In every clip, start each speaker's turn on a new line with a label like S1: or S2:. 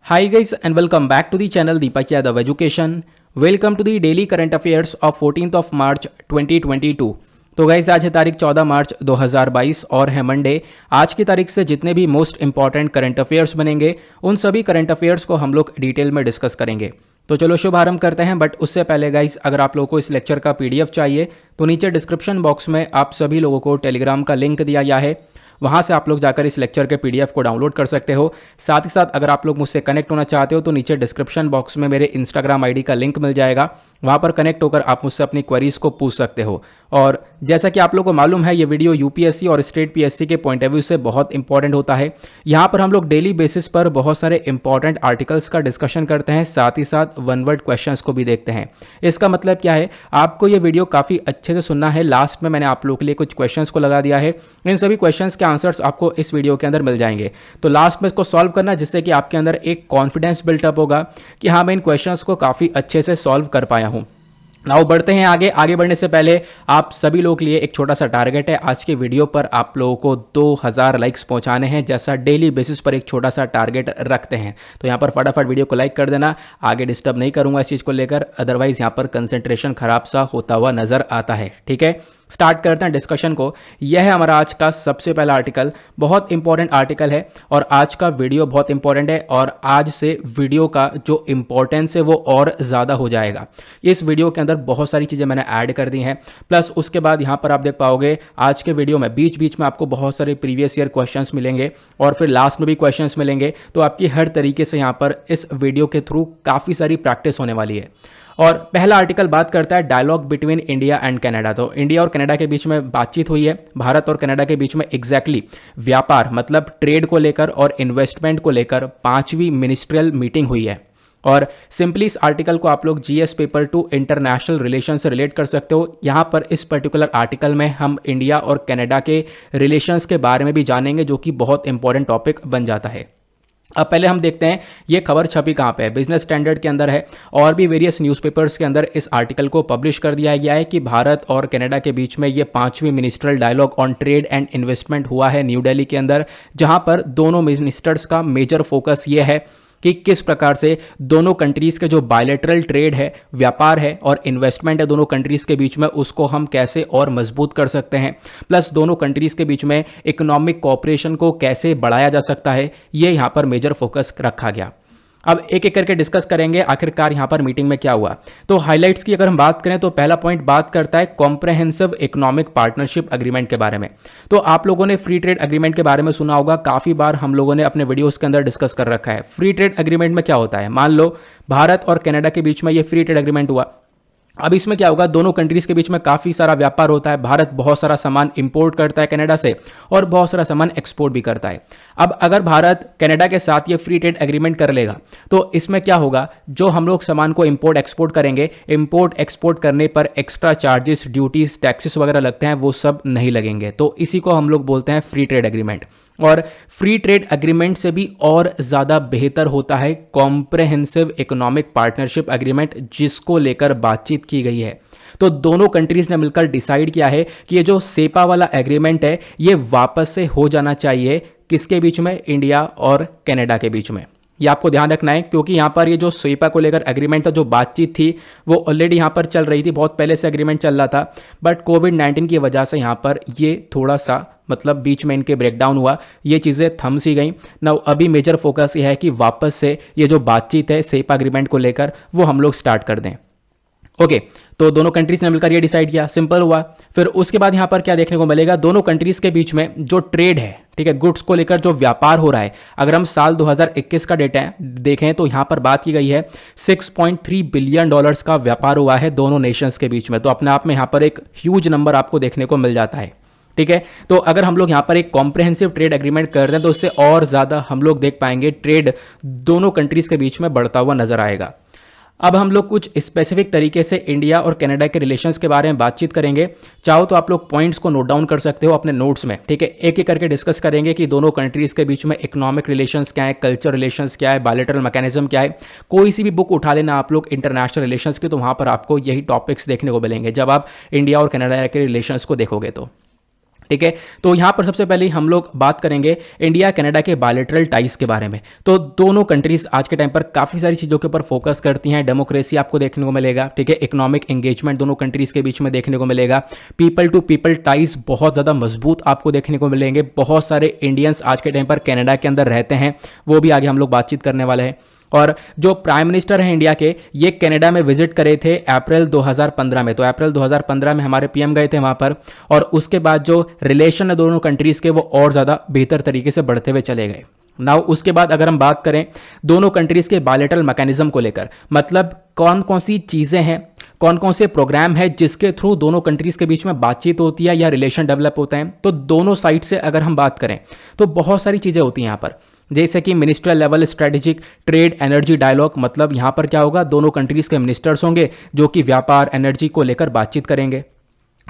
S1: Hi guys and welcome back to the channel Deepak Yadav Education. Welcome to the daily current affairs of 14th of March 2022. तो guys आज है तारीख 14 मार्च 2022 और है Monday. आज की तारीख से जितने भी मोस्ट इंपॉर्टेंट करंट अफेयर्स बनेंगे उन सभी करंट अफेयर्स को हम लोग डिटेल में डिस्कस करेंगे। तो चलो शुभारंभ करते हैं। बट उससे पहले गाइज अगर आप लोगों को इस लेक्चर का पीडीएफ चाहिए तो नीचे डिस्क्रिप्शन बॉक्स में आप सभी लोगों को टेलीग्राम का लिंक दिया गया है, वहां से आप लोग जाकर इस लेक्चर के पीडीएफ को डाउनलोड कर सकते हो। साथ ही साथ अगर आप लोग मुझसे कनेक्ट होना चाहते हो तो नीचे डिस्क्रिप्शन बॉक्स में मेरे इंस्टाग्राम आईडी का लिंक मिल जाएगा, वहां पर कनेक्ट होकर आप मुझसे अपनी क्वेरीज को पूछ सकते हो। और जैसा कि आप लोगों को मालूम है ये वीडियो यूपीएससी और स्टेट पीएससी के पॉइंट ऑफ व्यू से बहुत इंपॉर्टेंट होता है। यहाँ पर हम लोग डेली बेसिस पर बहुत सारे इंपॉर्टेंट आर्टिकल्स का डिस्कशन करते हैं, साथ ही साथ वन वर्ड क्वेश्चंस को भी देखते हैं। इसका मतलब क्या है, आपको ये वीडियो काफ़ी अच्छे से सुनना है। लास्ट में मैंने आप लोगों के लिए कुछ क्वेश्चंस को लगा दिया है, इन सभी क्वेश्चंस के आंसर्स आपको इस वीडियो के अंदर मिल जाएंगे। तो लास्ट में इसको सॉल्व करना जिससे कि आपके अंदर एक कॉन्फिडेंस बिल्टअप होगा कि हाँ मैं इन क्वेश्चंस को काफ़ी अच्छे से सॉल्व कर पाया हूँ। नाउ बढ़ते हैं आगे बढ़ने से पहले आप सभी लोगों के लिए एक छोटा सा टारगेट है। आज के वीडियो पर आप लोगों को 2000 लाइक्स पहुंचाने हैं, जैसा डेली बेसिस पर एक छोटा सा टारगेट रखते हैं। तो यहाँ पर फटाफट वीडियो को लाइक कर देना। आगे डिस्टर्ब नहीं करूंगा इस चीज़ को लेकर, अदरवाइज यहाँ पर कंसंट्रेशन खराब सा होता हुआ नजर आता है। ठीक है, स्टार्ट करते हैं डिस्कशन को। यह है हमारा आज का सबसे पहला आर्टिकल, बहुत इंपॉर्टेंट आर्टिकल है और आज का वीडियो बहुत इंपॉर्टेंट है और आज से वीडियो का जो इंपॉर्टेंस है वो और ज़्यादा हो जाएगा। इस वीडियो के अंदर बहुत सारी चीज़ें मैंने ऐड कर दी हैं, प्लस उसके बाद यहाँ पर आप देख पाओगे आज के वीडियो में बीच बीच में आपको बहुत सारे प्रीवियस ईयर क्वेश्चंस मिलेंगे और फिर लास्ट में भी क्वेश्चंस मिलेंगे। तो आपकी हर तरीके से यहाँ पर इस वीडियो के थ्रू काफ़ी सारी प्रैक्टिस होने वाली है। और पहला आर्टिकल बात करता है dialogue between India and Canada. तो इंडिया और कनाडा के बीच में बातचीत हुई है, भारत और कनाडा के बीच में एग्जैक्टली व्यापार मतलब ट्रेड को लेकर और इन्वेस्टमेंट को लेकर 5वीं मिनिस्ट्रियल मीटिंग हुई है। और सिंपली इस आर्टिकल को आप लोग जीएस पेपर 2 इंटरनेशनल रिलेशन से रिलेट कर सकते हो। यहाँ पर इस पर्टिकुलर आर्टिकल में हम इंडिया और कनाडा के रिलेशंस के बारे में भी जानेंगे, जो कि बहुत इंपॉर्टेंट टॉपिक बन जाता है। अब पहले हम देखते हैं ये खबर छपी कहाँ पे है। बिजनेस स्टैंडर्ड के अंदर है और भी वेरियस न्यूज़पेपर्स के अंदर इस आर्टिकल को पब्लिश कर दिया गया है कि भारत और कनाडा के बीच में ये 5वीं ministerial dialogue on trade and investment हुआ है न्यू दिल्ली के अंदर, जहां पर दोनों मिनिस्टर्स का मेजर फोकस ये है कि किस प्रकार से दोनों कंट्रीज़ के जो बायलैटरल ट्रेड है, व्यापार है और इन्वेस्टमेंट है दोनों कंट्रीज़ के बीच में, उसको हम कैसे और मजबूत कर सकते हैं, प्लस दोनों कंट्रीज़ के बीच में इकोनॉमिक कोऑपरेशन को कैसे बढ़ाया जा सकता है। ये यहाँ पर मेजर फोकस रखा गया। अब एक एक करके डिस्कस करेंगे आखिरकार यहाँ पर मीटिंग में क्या हुआ। तो हाइलाइट्स की अगर हम बात करें तो पहला पॉइंट बात करता है कॉम्प्रहेंसिव इकोनॉमिक पार्टनरशिप एग्रीमेंट के बारे में। तो आप लोगों ने फ्री ट्रेड एग्रीमेंट के बारे में सुना होगा, काफ़ी बार हम लोगों ने अपने वीडियोस के अंदर डिस्कस कर रखा है। फ्री ट्रेड एग्रीमेंट में क्या होता है, मान लो भारत और कनाडा के बीच में ये फ्री ट्रेड एग्रीमेंट हुआ। अब इसमें क्या होगा, दोनों कंट्रीज के बीच में काफ़ी सारा व्यापार होता है। भारत बहुत सारा सामान इंपोर्ट करता है कनाडा से और बहुत सारा सामान एक्सपोर्ट भी करता है। अब अगर भारत कनाडा के साथ ये फ्री ट्रेड एग्रीमेंट कर लेगा तो इसमें क्या होगा, जो हम लोग सामान को इंपोर्ट एक्सपोर्ट करेंगे, इंपोर्ट एक्सपोर्ट करने पर एक्स्ट्रा चार्जेस, ड्यूटीज, टैक्सेस वगैरह लगते हैं, वो सब नहीं लगेंगे। तो इसी को हम लोग बोलते हैं फ्री ट्रेड एग्रीमेंट। और फ्री ट्रेड एग्रीमेंट से भी और ज़्यादा बेहतर होता है कॉम्प्रहेंसिव इकोनॉमिक पार्टनरशिप एग्रीमेंट, जिसको लेकर बातचीत की गई है। तो दोनों कंट्रीज ने मिलकर डिसाइड किया है कि ये जो सेपा वाला एग्रीमेंट है ये वापस से हो जाना चाहिए। किसके बीच में, इंडिया और कनाडा के बीच में। ये आपको ध्यान रखना है क्योंकि यहाँ पर ये जो सेपा को लेकर एग्रीमेंट था, जो बातचीत थी, वो ऑलरेडी यहाँ पर चल रही थी, बहुत पहले से एग्रीमेंट चल रहा था। बट कोविड-19 की वजह से यहाँ पर ये थोड़ा सा मतलब बीच में इनके ब्रेकडाउन हुआ, ये चीज़ें थम सी गई ना। अभी मेजर फोकस ये है कि वापस से ये जो बातचीत है सेपा एग्रीमेंट को लेकर वो हम लोग स्टार्ट कर दें। ओके, तो दोनों कंट्रीज ने मिलकर ये डिसाइड किया, सिंपल हुआ। फिर उसके बाद यहाँ पर क्या देखने को मिलेगा, दोनों कंट्रीज के बीच में जो ट्रेड है, ठीक है, गुड्स को लेकर जो व्यापार हो रहा है, अगर हम साल 2021 का डेटा देखें तो यहाँ पर बात की गई है 6.3 बिलियन डॉलर्स का व्यापार हुआ है दोनों नेशंस के बीच में। तो अपने आप में यहाँ पर एक ह्यूज नंबर आपको देखने को मिल जाता है। ठीक है, तो अगर हम लोग यहाँ पर एक कॉम्प्रहेंसिव ट्रेड एग्रीमेंट कर रहे हैं तो उससे और ज़्यादा हम लोग देख पाएंगे ट्रेड दोनों कंट्रीज के बीच में बढ़ता हुआ नजर आएगा। अब हम लोग कुछ स्पेसिफिक तरीके से इंडिया और कनाडा के रिलेशंस के बारे में बातचीत करेंगे। चाहो तो आप लोग पॉइंट्स को नोट डाउन कर सकते हो अपने नोट्स में। ठीक है, एक एक करके डिस्कस करेंगे कि दोनों कंट्रीज के बीच में इकोनॉमिक रिलेशंस क्या है, कल्चर रिलेशंस क्या है, बायलैटरल मैकेनिज्म क्या है। कोई सी भी बुक उठा लेना आप लोग इंटरनेशनल रिलेशंस की, तो वहाँ पर आपको यही टॉपिक्स देखने को मिलेंगे जब आप इंडिया और कनाडा के रिलेशंस को देखोगे तो। ठीक है। तो यहाँ पर सबसे पहले हम लोग बात करेंगे इंडिया कनाडा के बायलैटरल टाइज के बारे में। तो दोनों कंट्रीज आज के टाइम पर काफ़ी सारी चीज़ों के ऊपर फोकस करती हैं। डेमोक्रेसी आपको देखने को मिलेगा, ठीक है। इकोनॉमिक एंगेजमेंट दोनों कंट्रीज के बीच में देखने को मिलेगा। पीपल टू पीपल टाइज बहुत ज़्यादा मजबूत आपको देखने को मिलेंगे। बहुत सारे इंडियंस आज के टाइम पर कनाडा के अंदर रहते हैं, वो भी आगे हम लोग बातचीत करने वाले हैं। और जो प्राइम मिनिस्टर हैं इंडिया के, ये कनाडा में विजिट करे थे अप्रैल 2015 में। तो अप्रैल 2015 में हमारे पीएम गए थे वहां पर, और उसके बाद जो रिलेशन है दोनों कंट्रीज के, वो और ज़्यादा बेहतर तरीके से बढ़ते हुए चले गए। नाउ उसके बाद अगर हम बात करें दोनों कंट्रीज के बायलैटरल मैकेनिज्म को लेकर, मतलब कौन कौन सी चीज़ें हैं, कौन कौन से प्रोग्राम है जिसके थ्रू दोनों कंट्रीज के बीच में बातचीत होती है या रिलेशन डेवलप होते हैं, तो दोनों साइड से अगर हम बात करें तो बहुत सारी चीज़ें होती हैं यहाँ पर। जैसे कि ministerial level strategic trade energy dialogue, मतलब यहाँ पर क्या होगा, दोनों कंट्रीज के मिनिस्टर्स होंगे जो कि व्यापार एनर्जी को लेकर बातचीत करेंगे।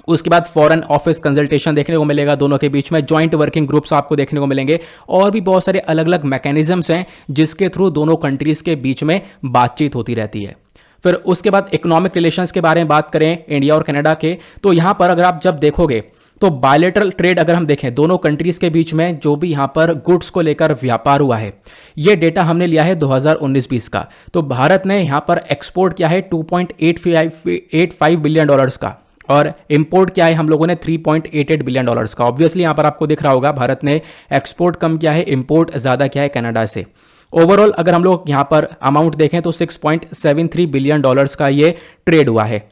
S1: उसके बाद फॉरेन ऑफिस कंसल्टेशन देखने को मिलेगा दोनों के बीच में, जॉइंट वर्किंग ग्रुप्स आपको देखने को मिलेंगे, और भी बहुत सारे अलग अलग मैकेनिज्म्स हैं जिसके थ्रू दोनों कंट्रीज के बीच में बातचीत होती रहती है। फिर उसके बाद इकोनॉमिक रिलेशंस के बारे में बात करें इंडिया और कनाडा के, तो यहाँ पर अगर आप जब देखोगे तो बायलैटरल ट्रेड अगर हम देखें दोनों कंट्रीज के बीच में जो भी यहाँ पर गुड्स को लेकर व्यापार हुआ है, ये डेटा हमने लिया है 2019-20 का। तो भारत ने यहाँ पर एक्सपोर्ट किया है $2.85 बिलियन का, और इंपोर्ट किया है हम लोगों ने $3.88 बिलियन का। ऑब्वियसली यहाँ पर आपको दिख रहा होगा भारत ने एक्सपोर्ट कम किया है, इंपोर्ट ज़्यादा किया है कनाडा से। ओवरऑल अगर हम लोग यहाँ पर अमाउंट देखें तो $6.73 बिलियन का ये ट्रेड हुआ है।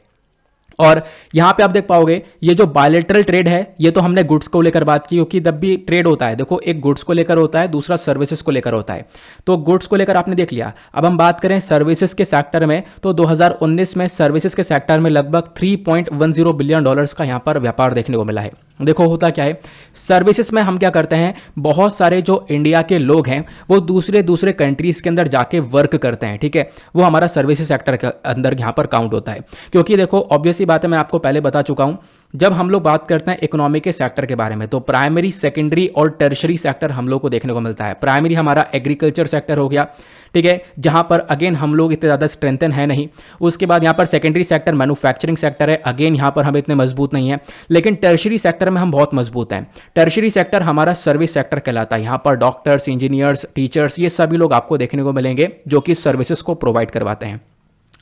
S1: और यहां पे आप देख पाओगे ये जो बायलैटरल ट्रेड है, ये तो हमने गुड्स को लेकर बात की, क्योंकि जब भी ट्रेड होता है, देखो एक गुड्स को लेकर होता है, दूसरा सर्विसेज को लेकर होता है। तो गुड्स को लेकर आपने देख लिया। अब हम बात करें सर्विसेज के सेक्टर में, तो 2019 में सर्विसेज के सेक्टर में लगभग $3.10 बिलियन का यहां पर व्यापार देखने को मिला है। देखो होता क्या है, सर्विसेज में हम क्या करते हैं, बहुत सारे जो इंडिया के लोग हैं वो दूसरे दूसरे कंट्रीज के अंदर जाके वर्क करते हैं, ठीक है। वो हमारा सर्विसेज सेक्टर के अंदर यहां पर काउंट होता है। क्योंकि देखो ऑब्वियस सी बात है, मैं आपको पहले बता चुका हूं, जब हम लोग बात करते हैं इकोनॉमी के सेक्टर के बारे में, तो प्राइमरी, सेकेंडरी और टर्शरी सेक्टर हम लोग को देखने को मिलता है। प्राइमरी हमारा एग्रीकल्चर सेक्टर हो गया, ठीक है, जहां पर अगेन हम लोग इतने ज़्यादा स्ट्रेंथन है नहीं। उसके बाद यहाँ पर सेकेंडरी सेक्टर मैन्युफैक्चरिंग सेक्टर है, अगेन यहाँ पर हम इतने मजबूत नहीं है। लेकिन टर्शरी सेक्टर में हम बहुत मजबूत हैं। टर्शरी सेक्टर हमारा सर्विस सेक्टर कहलाता है। यहाँ पर डॉक्टर्स, इंजीनियर्स, टीचर्स, ये सभी लोग आपको देखने को मिलेंगे जो कि सर्विसेज को प्रोवाइड करवाते हैं।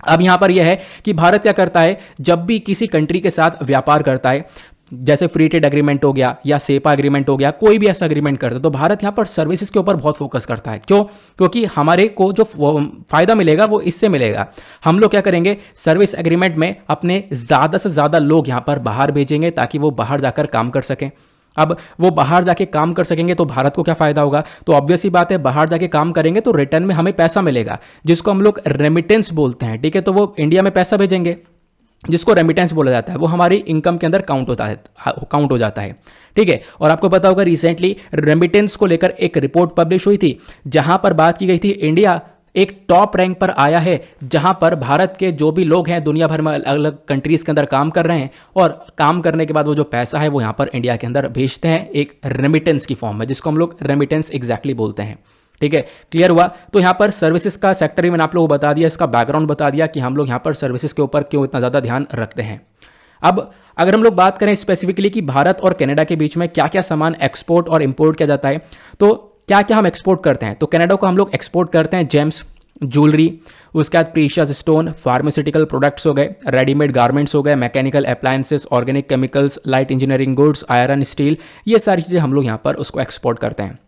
S1: अब यहां पर यह है कि भारत क्या करता है, जब भी किसी कंट्री के साथ व्यापार करता है, जैसे फ्री ट्रेड एग्रीमेंट हो गया या सेपा एग्रीमेंट हो गया, कोई भी ऐसा एग्रीमेंट करता है, तो भारत यहां पर सर्विसेज के ऊपर बहुत फोकस करता है। क्यों? क्योंकि हमारे को जो फायदा मिलेगा वो इससे मिलेगा। हम लोग क्या करेंगे, सर्विस एग्रीमेंट में अपने ज़्यादा से ज़्यादा लोग यहां पर बाहर भेजेंगे ताकि वो बाहर जाकर काम कर सकें। अब वो बाहर जाके काम कर सकेंगे तो भारत को क्या फायदा होगा, तो ऑब्वियस ही बात है, बाहर जाके काम करेंगे तो रिटर्न में हमें पैसा मिलेगा, जिसको हम लोग रेमिटेंस बोलते हैं, ठीक है। तो वो इंडिया में पैसा भेजेंगे, जिसको रेमिटेंस बोला जाता है, वो हमारी इनकम के अंदर काउंट हो जाता है, ठीक है। और आपको पता होगा रिसेंटली रेमिटेंस को लेकर एक रिपोर्ट पब्लिश हुई थी, जहां पर बात की गई थी इंडिया एक टॉप रैंक पर आया है, जहां पर भारत के जो भी लोग हैं दुनिया भर में अलग अलग कंट्रीज के अंदर काम कर रहे हैं, और काम करने के बाद वो जो पैसा है वो यहां पर इंडिया के अंदर भेजते हैं एक रेमिटेंस की फॉर्म में, जिसको हम लोग रेमिटेंस एग्जैक्टली बोलते हैं, ठीक है। क्लियर हुआ? तो यहां पर सर्विसेज का सेक्टर ही मैंने आप लोगों को बता दिया, इसका बैकग्राउंड बता दिया कि हम लोग यहां पर सर्विसेज के ऊपर क्यों इतना ज़्यादा ध्यान रखते हैं। अब अगर हम लोग बात करें स्पेसिफिकली कि भारत और कनाडा के बीच में क्या क्या सामान एक्सपोर्ट और इंपोर्ट किया जाता है, तो क्या क्या हम एक्सपोर्ट करते हैं, तो कनाडा को हम लोग एक्सपोर्ट करते हैं जेम्स, ज्वेलरी, उसके बाद प्रीशियस स्टोन, फार्मास्यूटिकल प्रोडक्ट्स हो गए, रेडीमेड गारमेंट्स हो गए, mechanical appliances, organic chemicals, light engineering goods, iron, steel, ये सारी चीज़ें हम लोग यहाँ पर उसको एक्सपोर्ट करते हैं।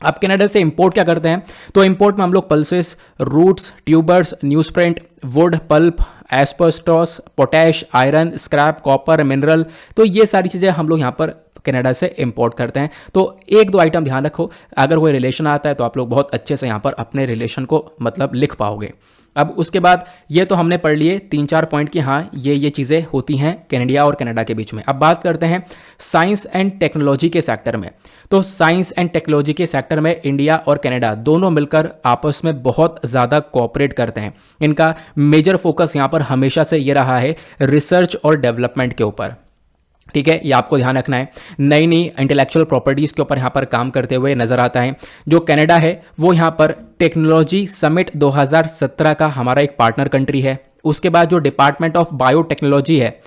S1: अब कनाडा से इंपोर्ट क्या करते हैं, तो इंपोर्ट में हम लोग pulses, roots, tubers, newsprint, wood, pulp, asbestos, potash, iron, scrap, copper, mineral, तो ये सारी चीज़ें हम लोग यहाँ पर कनाडा से इंपोर्ट करते हैं। तो एक दो आइटम ध्यान रखो, अगर कोई रिलेशन आता है तो आप लोग बहुत अच्छे से यहाँ पर अपने रिलेशन को मतलब लिख पाओगे। अब उसके बाद ये तो हमने पढ़ लिए 3-4 पॉइंट कि हाँ ये चीज़ें होती हैं इंडिया और कनाडा के बीच में। अब बात करते हैं साइंस एंड टेक्नोलॉजी के सेक्टर में। तो साइंस एंड टेक्नोलॉजी के सेक्टर में इंडिया और कनाडा दोनों मिलकर आपस में बहुत ज़्यादा कोऑपरेट करते हैं। इनका मेजर फोकस यहाँ पर हमेशा से ये रहा है रिसर्च और डेवलपमेंट के ऊपर, ठीक है, ये आपको ध्यान रखना है। नई नई इंटेलेक्चुअल प्रॉपर्टीज़ के ऊपर यहाँ पर काम करते हुए नजर आता है। जो कनाडा है वो यहाँ पर टेक्नोलॉजी समिट 2017 का हमारा एक पार्टनर कंट्री है। उसके बाद जो डिपार्टमेंट ऑफ बायोटेक्नोलॉजी है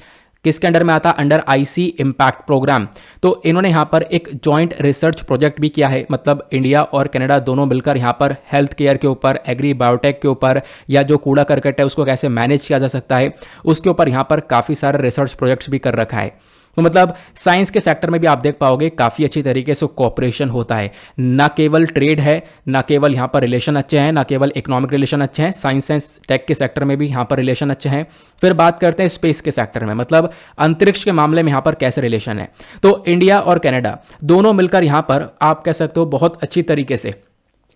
S1: किसके अंडर में आता है? Under IC impact program. तो इन्होंने यहाँ पर एक जॉइंट रिसर्च प्रोजेक्ट भी किया है, मतलब इंडिया और कनाडा दोनों मिलकर यहाँ पर हेल्थ केयर के ऊपर, एग्री बायोटेक के ऊपर, या जो कूड़ा करकट है उसको कैसे मैनेज किया जा सकता है उसके ऊपर यहाँ पर काफ़ी सारे रिसर्च प्रोजेक्ट्स भी कर रखा है। तो मतलब साइंस के सेक्टर में भी आप देख पाओगे काफ़ी अच्छी तरीके से कोऑपरेशन होता है, ना केवल ट्रेड है, ना केवल यहाँ पर रिलेशन अच्छे हैं, ना केवल इकोनॉमिक रिलेशन अच्छे हैं, साइंस एंड टेक के सेक्टर में भी यहाँ पर रिलेशन अच्छे हैं। फिर बात करते हैं स्पेस के सेक्टर में, मतलब अंतरिक्ष के मामले में यहाँ पर कैसे रिलेशन है। तो इंडिया और कनाडा दोनों मिलकर यहाँ पर आप कह सकते हो बहुत अच्छी तरीके से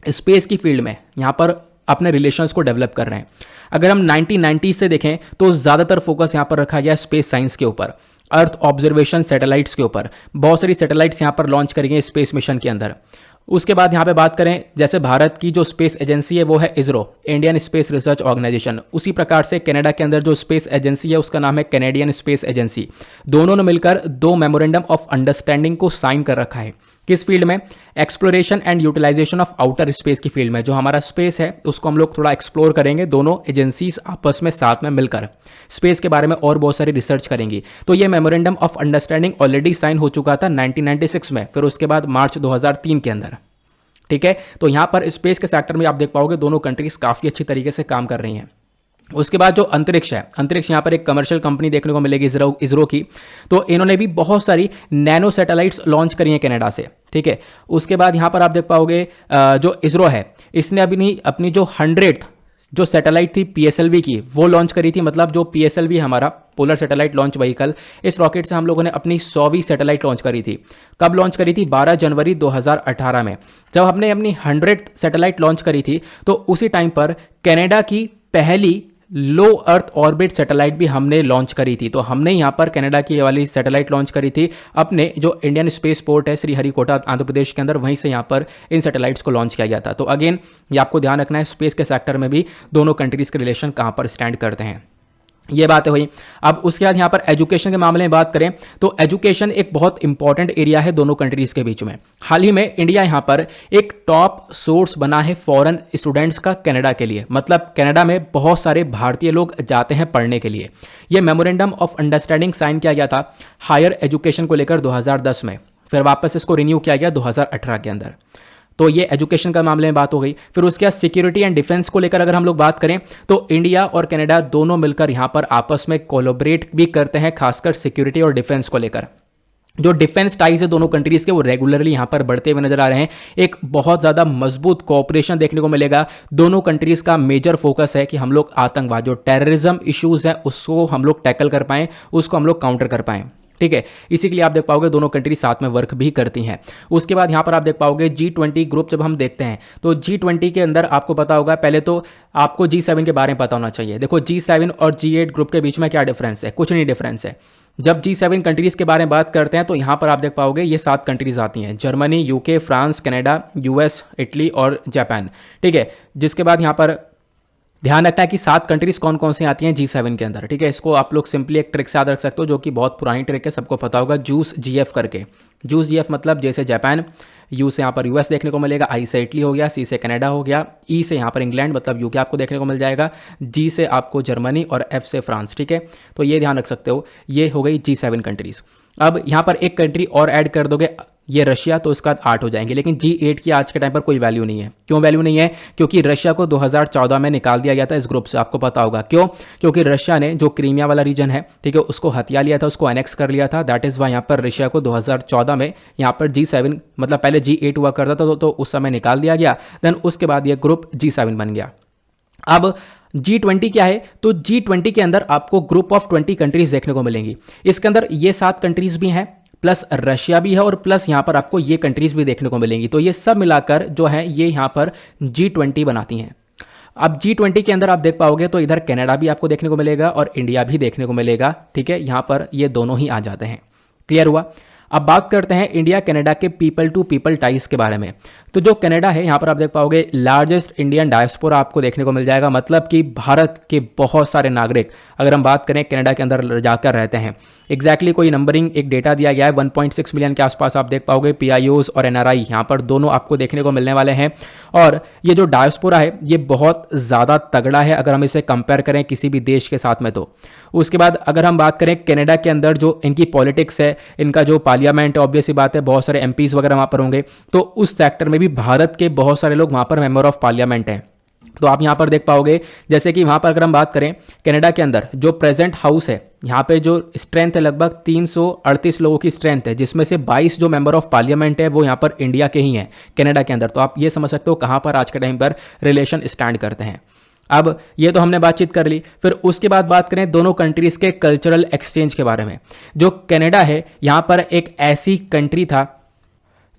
S1: स्पेस की फील्ड में यहाँ पर अपने रिलेशंस को डेवलप कर रहे हैं। अगर हम 1990 से देखें तो ज़्यादातर फोकस यहाँ पर रखा गया स्पेस साइंस के ऊपर, अर्थ ऑब्जर्वेशन सैटेलाइट्स के ऊपर। बहुत सारी सैटेलाइट्स यहाँ पर लॉन्च करेंगे स्पेस मिशन के अंदर। उसके बाद यहाँ पे बात करें, जैसे भारत की जो स्पेस एजेंसी है वो है ISRO, Indian space research organisation. उसी प्रकार से कनाडा के अंदर जो स्पेस एजेंसी है उसका नाम है कैनेडियन स्पेस एजेंसी। दोनों ने मिलकर 2 मेमोरेंडम ऑफ अंडरस्टैंडिंग को साइन कर रखा है। किस फील्ड में? Exploration and utilisation of outer space की फील्ड में। जो हमारा स्पेस है उसको हम लोग थोड़ा एक्सप्लोर करेंगे, दोनों एजेंसीज आपस में साथ में मिलकर स्पेस के बारे में और बहुत सारी रिसर्च करेंगी। तो ये memorandum of understanding already sign हो चुका था 1996 में, फिर उसके बाद मार्च 2003 के अंदर। ठीक है, तो यहां पर स्पेस के सेक्टर में आप देख पाओगे दोनों कंट्रीज काफी अच्छी तरीके से काम कर रही हैं। उसके बाद जो अंतरिक्ष है, अंतरिक्ष यहाँ पर एक कमर्शियल कंपनी देखने को मिलेगी इसरो की। तो इन्होंने भी बहुत सारी नैनो सैटेलाइट्स लॉन्च करी हैं कनाडा से। ठीक है, उसके बाद यहाँ पर आप देख पाओगे जो इसरो है इसने अपनी जो 100th जो सैटेलाइट थी PSLV की वो लॉन्च करी थी। मतलब जो PSLV हमारा पोलर सैटेलाइट लॉन्च व्हीकल, इस रॉकेट से हम लोगों ने अपनी 100वीं सैटेलाइट लॉन्च करी थी। कब लॉन्च करी थी? 12 जनवरी 2018 में। जब हमने अपनी 100th सैटेलाइट लॉन्च करी थी तो उसी टाइम पर कनाडा की पहली लो अर्थ ऑर्बिट सैटेलाइट भी हमने लॉन्च करी थी। तो हमने यहाँ पर कनाडा की वाली सैटेलाइट लॉन्च करी थी अपने जो इंडियन स्पेस पोर्ट है श्रीहरिकोटा आंध्र प्रदेश के अंदर, वहीं से यहाँ पर इन सैटेलाइट्स को लॉन्च किया गया था। तो अगेन ये आपको ध्यान रखना है स्पेस के सेक्टर में भी दोनों कंट्रीज के रिलेशन कहाँ पर स्टैंड करते हैं। ये बातें हुई। अब उसके बाद यहाँ पर एजुकेशन के मामले में बात करें तो एजुकेशन एक बहुत इंपॉर्टेंट एरिया है दोनों कंट्रीज के बीच में। हाल ही में इंडिया यहाँ पर एक टॉप सोर्स बना है फॉरेन स्टूडेंट्स का कनाडा के लिए। मतलब कनाडा में बहुत सारे भारतीय लोग जाते हैं पढ़ने के लिए। ये मेमोरेंडम ऑफ अंडरस्टैंडिंग साइन किया गया था हायर एजुकेशन को लेकर 2010 में, फिर वापस इसको रिन्यू किया गया 2018 के अंदर। तो ये एजुकेशन का मामले में बात हो गई। फिर उसके बाद सिक्योरिटी एंड डिफेंस को लेकर अगर हम लोग बात करें तो इंडिया और कनाडा दोनों मिलकर यहाँ पर आपस में कोलैबोरेट भी करते हैं, खासकर सिक्योरिटी और डिफेंस को लेकर। जो डिफेंस टाइज है दोनों कंट्रीज के वो रेगुलरली यहाँ पर बढ़ते हुए नजर आ रहे हैं। एक बहुत ज़्यादा मजबूत कोऑपरेशन देखने को मिलेगा। दोनों कंट्रीज का मेजर फोकस है कि हम लोग आतंकवाद, जो टेररिज्म इश्यूज है उसको हम लोग टैकल कर पाएं, उसको हम लोग काउंटर कर पाएं। ठीक है, इसी के लिए आप देख पाओगे दोनों कंट्री साथ में वर्क भी करती हैं। उसके बाद यहाँ पर आप देख पाओगे G20 ग्रुप जब हम देखते हैं तो G20 के अंदर आपको पता होगा, पहले तो आपको G7 के बारे में पता होना चाहिए। देखो G7 और G8 ग्रुप के बीच में क्या डिफरेंस है? कुछ नहीं डिफरेंस है। जब G7 कंट्रीज के बारे में बात करते हैं तो यहाँ पर आप देख पाओगे ये 7 कंट्रीज आती हैं, Germany, UK, France, Canada, US, Italy और जापान। ठीक है, जिसके बाद यहाँ पर ध्यान रखना है कि 7 कंट्रीज कौन कौन सी आती हैं G7 के अंदर। ठीक है, इसको आप लोग सिंपली एक ट्रिक से याद रख सकते हो जो कि बहुत पुरानी ट्रिक है, सबको पता होगा, जूस GF करके। जूस GF मतलब जैसे जापान, U से यहाँ पर US देखने को मिलेगा, I से इटली हो गया, C से कनाडा हो गया, E से यहाँ पर इंग्लैंड मतलब UK आपको देखने को मिल जाएगा, G से आपको जर्मनी और F से फ्रांस। ठीक है, तो ये ध्यान रख सकते हो, ये हो गई G7 कंट्रीज। अब यहाँ पर एक कंट्री और ऐड कर दोगे, ये रशिया, तो इसका 8 हो जाएंगे। लेकिन G8 की आज के टाइम पर कोई वैल्यू नहीं है। क्यों वैल्यू नहीं है? क्योंकि रशिया को 2014 में निकाल दिया गया था इस ग्रुप से, आपको पता होगा क्यों? क्योंकि रशिया ने जो क्रीमिया वाला रीजन है, ठीक है, उसको हथिया लिया था, उसको एनेक्स कर लिया था। दैट इज़ वाई यहाँ पर रशिया को 2014 में यहाँ पर G7 मतलब पहले G8 हुआ करता था तो उस समय निकाल दिया गया। देन उसके बाद ये ग्रुप G7 बन गया। अब G20 क्या है? तो G20 के अंदर आपको ग्रुप ऑफ 20 कंट्रीज देखने को मिलेंगी। इसके अंदर ये 7 कंट्रीज भी हैं, प्लस रशिया भी है और प्लस यहाँ पर आपको ये कंट्रीज भी देखने को मिलेंगी। तो ये सब मिलाकर जो है ये यहाँ पर G20 बनाती हैं। अब G20 के अंदर आप देख पाओगे तो इधर कनाडा भी आपको देखने को मिलेगा और इंडिया भी देखने को मिलेगा। ठीक है, यहाँ पर ये दोनों ही आ जाते हैं। क्लियर हुआ? अब बात करते हैं इंडिया कनाडा के पीपल टू पीपल टाइज के बारे में। तो जो कनाडा है, यहाँ पर आप देख पाओगे लार्जेस्ट इंडियन डायस्पोरा आपको देखने को मिल जाएगा, मतलब कि भारत के बहुत सारे नागरिक अगर हम बात करें कनाडा के अंदर जाकर रहते हैं। एग्जैक्टली कोई नंबरिंग एक डेटा दिया गया है, 1.6 मिलियन के आसपास आप देख पाओगे पीआईओज और एनआरआई यहाँ पर दोनों आपको देखने को मिलने वाले हैं। और ये जो डायस्पोरा है ये बहुत ज़्यादा तगड़ा है अगर हम इसे कंपेयर करें किसी भी देश के साथ में। तो उसके बाद अगर हम बात करें कनाडा के अंदर जो इनकी पॉलिटिक्स है, इनका जो पार्लियामेंट, ऑब्वियस सी बात है बहुत सारे एमपीज वगैरह वहाँ पर होंगे, तो उस सेक्टर में भी भारत के बहुत सारे लोग वहाँ पर मेंबर ऑफ पार्लियामेंट हैं। तो आप यहाँ पर देख पाओगे जैसे कि वहाँ पर अगर हम बात करें कनाडा के अंदर जो प्रेजेंट हाउस है, यहाँ पे जो स्ट्रेंथ है लगभग 338 लोगों की स्ट्रेंथ है, जिसमें से 22 जो मेंबर ऑफ पार्लियामेंट है वो यहाँ पर इंडिया के ही हैं कनाडा के अंदर। तो आप ये समझ सकते हो कहाँ पर आज के टाइम पर रिलेशन स्टैंड करते हैं। अब ये तो हमने बातचीत कर ली, फिर उसके बाद बात करें दोनों कंट्रीज के कल्चरल एक्सचेंज के बारे में। जो कनाडा है यहाँ पर एक ऐसी कंट्री था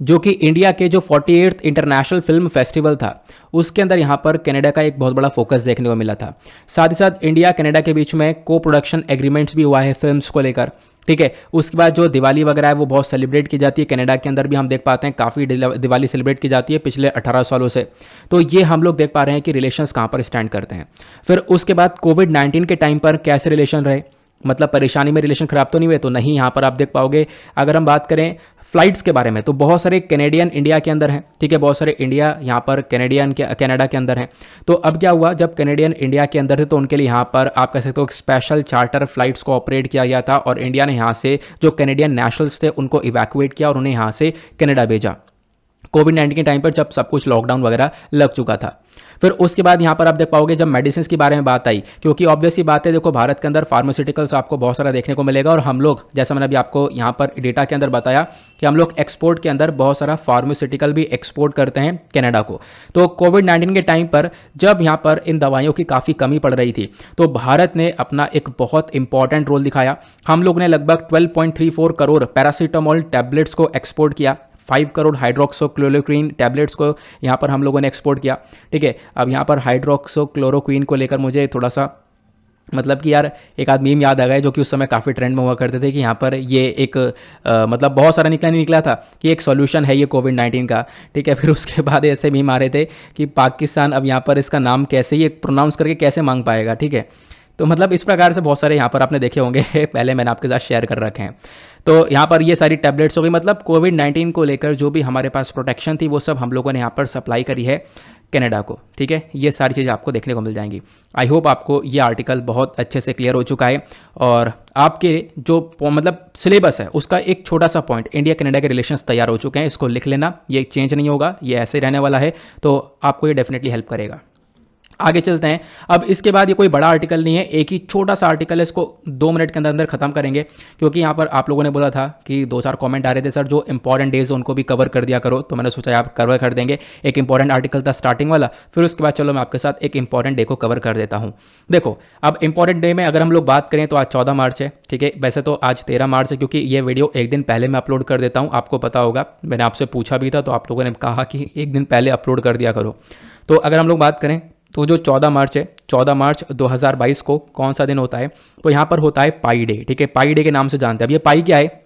S1: जो कि इंडिया के जो 48th इंटरनेशनल फिल्म फेस्टिवल था उसके अंदर यहाँ पर कनाडा का एक बहुत बड़ा फोकस देखने को मिला था। साथ ही साथ इंडिया कनाडा के बीच में को प्रोडक्शन एग्रीमेंट्स भी हुआ है फिल्म्स को लेकर, ठीक है। उसके बाद जो दिवाली वगैरह है वो बहुत सेलिब्रेट की जाती है कनाडा के अंदर भी, हम देख पाते हैं काफ़ी दिवाली सेलिब्रेट की जाती है पिछले 18 सालों से। तो ये हम लोग देख पा रहे हैं कि रिलेशंस कहाँ पर स्टैंड करते हैं। फिर उसके बाद कोविड-19 के टाइम पर कैसे रिलेशन रहे, मतलब परेशानी में रिलेशन खराब तो नहीं हुए, तो नहीं। यहाँ पर आप देख पाओगे अगर हम बात करें फ्लाइट्स के बारे में तो बहुत सारे कैनेडियन इंडिया के अंदर हैं, ठीक है, बहुत सारे इंडिया यहाँ पर कैनेडियन के कनाडा के अंदर हैं। तो अब क्या हुआ, जब कैनेडियन इंडिया के अंदर थे तो उनके लिए यहाँ पर आप कह सकते हो स्पेशल चार्टर फ्लाइट्स को ऑपरेट किया गया था और इंडिया ने यहाँ से जो कैनेडियन नेशनल्स थे उनको इवैक्यूएट किया और उन्हें यहाँ से कनाडा भेजा कोविड-19 के टाइम पर जब सब कुछ लॉकडाउन वगैरह लग चुका था। फिर उसके बाद यहाँ पर आप देख पाओगे जब मेडिसिन की बारे में बात आई, क्योंकि ऑब्वियस ही बात है, देखो भारत के अंदर फार्मास्यूटिकल्स आपको बहुत सारा देखने को मिलेगा और हम लोग जैसा मैंने अभी आपको यहाँ पर डेटा के अंदर बताया कि हम लोग एक्सपोर्ट के अंदर बहुत सारा फार्मास्यूटिकल भी एक्सपोर्ट करते हैं कनाडा को। तो कोविड-19 के टाइम पर जब यहाँ पर इन दवाइयों की काफ़ी कमी पड़ रही थी तो भारत ने अपना एक बहुत इंपॉर्टेंट रोल दिखाया। हम लोग ने लगभग 12.34 करोड़ पैरासीटामोल टैबलेट्स को एक्सपोर्ट किया, 5 करोड़ हाइड्रोक्सोक्लोरोक्वीन टैबलेट्स को यहाँ पर हम लोगों ने एक्सपोर्ट किया, ठीक है। अब यहाँ पर हाइड्रोक्सोक्लोरोक्वीन को लेकर मुझे थोड़ा सा मतलब कि यार एक आध मीम याद आ गया जो कि उस समय काफ़ी ट्रेंड में हुआ करते थे कि यहाँ पर ये एक मतलब बहुत सारा निकला नहीं निकला था कि एक सॉल्यूशन है ये कोविड-19 का, ठीक है। फिर उसके बाद ऐसे मीम आ रहे थे कि पाकिस्तान अब यहाँ पर इसका नाम कैसे ये प्रोनाउंस करके कैसे मांग पाएगा, ठीक है। तो मतलब इस प्रकार से बहुत सारे यहाँ पर आपने देखे होंगे पहले मैंने आपके साथ शेयर कर रखे हैं। तो यहाँ पर ये सारी टैबलेट्स हो गई, मतलब कोविड-19 को लेकर जो भी हमारे पास प्रोटेक्शन थी वो सब हम लोगों ने यहाँ पर सप्लाई करी है कनाडा को, ठीक है। ये सारी चीज़ें आपको देखने को मिल जाएंगी। आई होप आपको ये आर्टिकल बहुत अच्छे से क्लियर हो चुका है और आपके जो मतलब सिलेबस है उसका एक छोटा सा पॉइंट, इंडिया कनाडा के रिलेशंस तैयार हो चुके हैं, इसको लिख लेना, ये चेंज नहीं होगा, ये ऐसे ही रहने वाला है, तो आपको ये डेफिनेटली हेल्प करेगा। आगे चलते हैं। अब इसके बाद ये कोई बड़ा आर्टिकल नहीं है, एक ही छोटा सा आर्टिकल है, इसको 2 मिनट के अंदर अंदर खत्म करेंगे, क्योंकि यहाँ पर आप लोगों ने बोला था कि 2-4 कमेंट आ रहे थे सर जो इंपॉर्टेंट डेज उनको भी कवर कर दिया करो, तो मैंने सोचा आप कवर कर देंगे। एक इंपॉर्टेंट आर्टिकल था स्टार्टिंग वाला, फिर उसके बाद चलो मैं आपके साथ एक इंपॉर्टेंट डे को कवर कर देता हूँ। देखो अब इंपॉर्टेंट डे में अगर हम लोग बात करें तो आज 14 मार्च है, ठीक है। वैसे तो आज 13 मार्च है क्योंकि ये वीडियो एक दिन पहले मैं अपलोड कर देता हूँ, आपको पता होगा, मैंने आपसे पूछा भी था तो आप लोगों ने कहा कि एक दिन पहले अपलोड कर दिया करो। तो अगर हम लोग बात करें तो जो 14 मार्च है, 14 मार्च 2022 को कौन सा दिन होता है, तो यहाँ पर होता है पाई डे, ठीक है। पाई डे के नाम से जानते हैं। अब ये पाई क्या है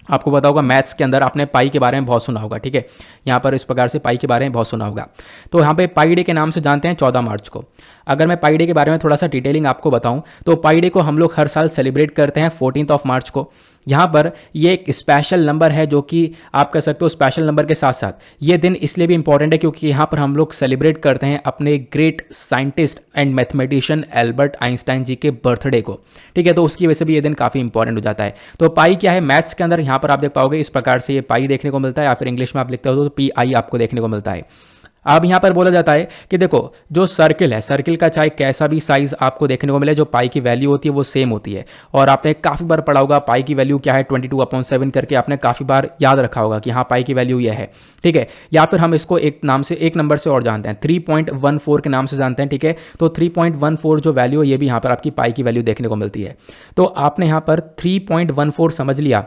S1: आपको पता होगा, मैथ्स के अंदर आपने पाई के बारे में बहुत सुना होगा, ठीक है। यहाँ पर इस प्रकार से पाई के बारे में बहुत सुना होगा, तो यहाँ पे पाई डे के नाम से जानते हैं 14 मार्च को। अगर मैं पाई डे के बारे में थोड़ा सा डिटेलिंग आपको बताऊं तो पाई डे को हम लोग हर साल सेलिब्रेट करते हैं 14 मार्च को। यहाँ पर ये एक स्पेशल नंबर है जो कि आप कह सकते हो स्पेशल नंबर के साथ साथ ये दिन इसलिए भी इंपॉर्टेंट है क्योंकि यहाँ पर हम लोग सेलिब्रेट करते हैं अपने great scientist and mathematician Albert Einstein ji के बर्थडे को, ठीक है। तो उसकी वजह से भी ये दिन काफ़ी इंपॉर्टेंट हो जाता है। तो पाई क्या है, मैथ्स के अंदर यहाँ पर आप देख पाओगे इस प्रकार से ये पाई देखने को मिलता है, या फिर इंग्लिश में आप लिखते हो तो PI आपको देखने को मिलता है। अब यहाँ पर बोला जाता है कि देखो जो सर्किल है, सर्किल का चाहे कैसा भी साइज आपको देखने को मिले, जो पाई की वैल्यू होती है वो सेम होती है। और आपने काफ़ी बार पढ़ा होगा पाई की वैल्यू क्या है, 22/7 करके आपने काफ़ी बार याद रखा होगा कि हाँ पाई की वैल्यू ये है, ठीक है। या फिर हम इसको एक नाम से, एक नंबर से और जानते हैं, 3.14 के नाम से जानते हैं, ठीक है। तो 3.14 जो वैल्यू है ये भी यहाँ पर आपकी पाई की वैल्यू देखने को मिलती है। तो आपने यहाँ पर 3.14 समझ लिया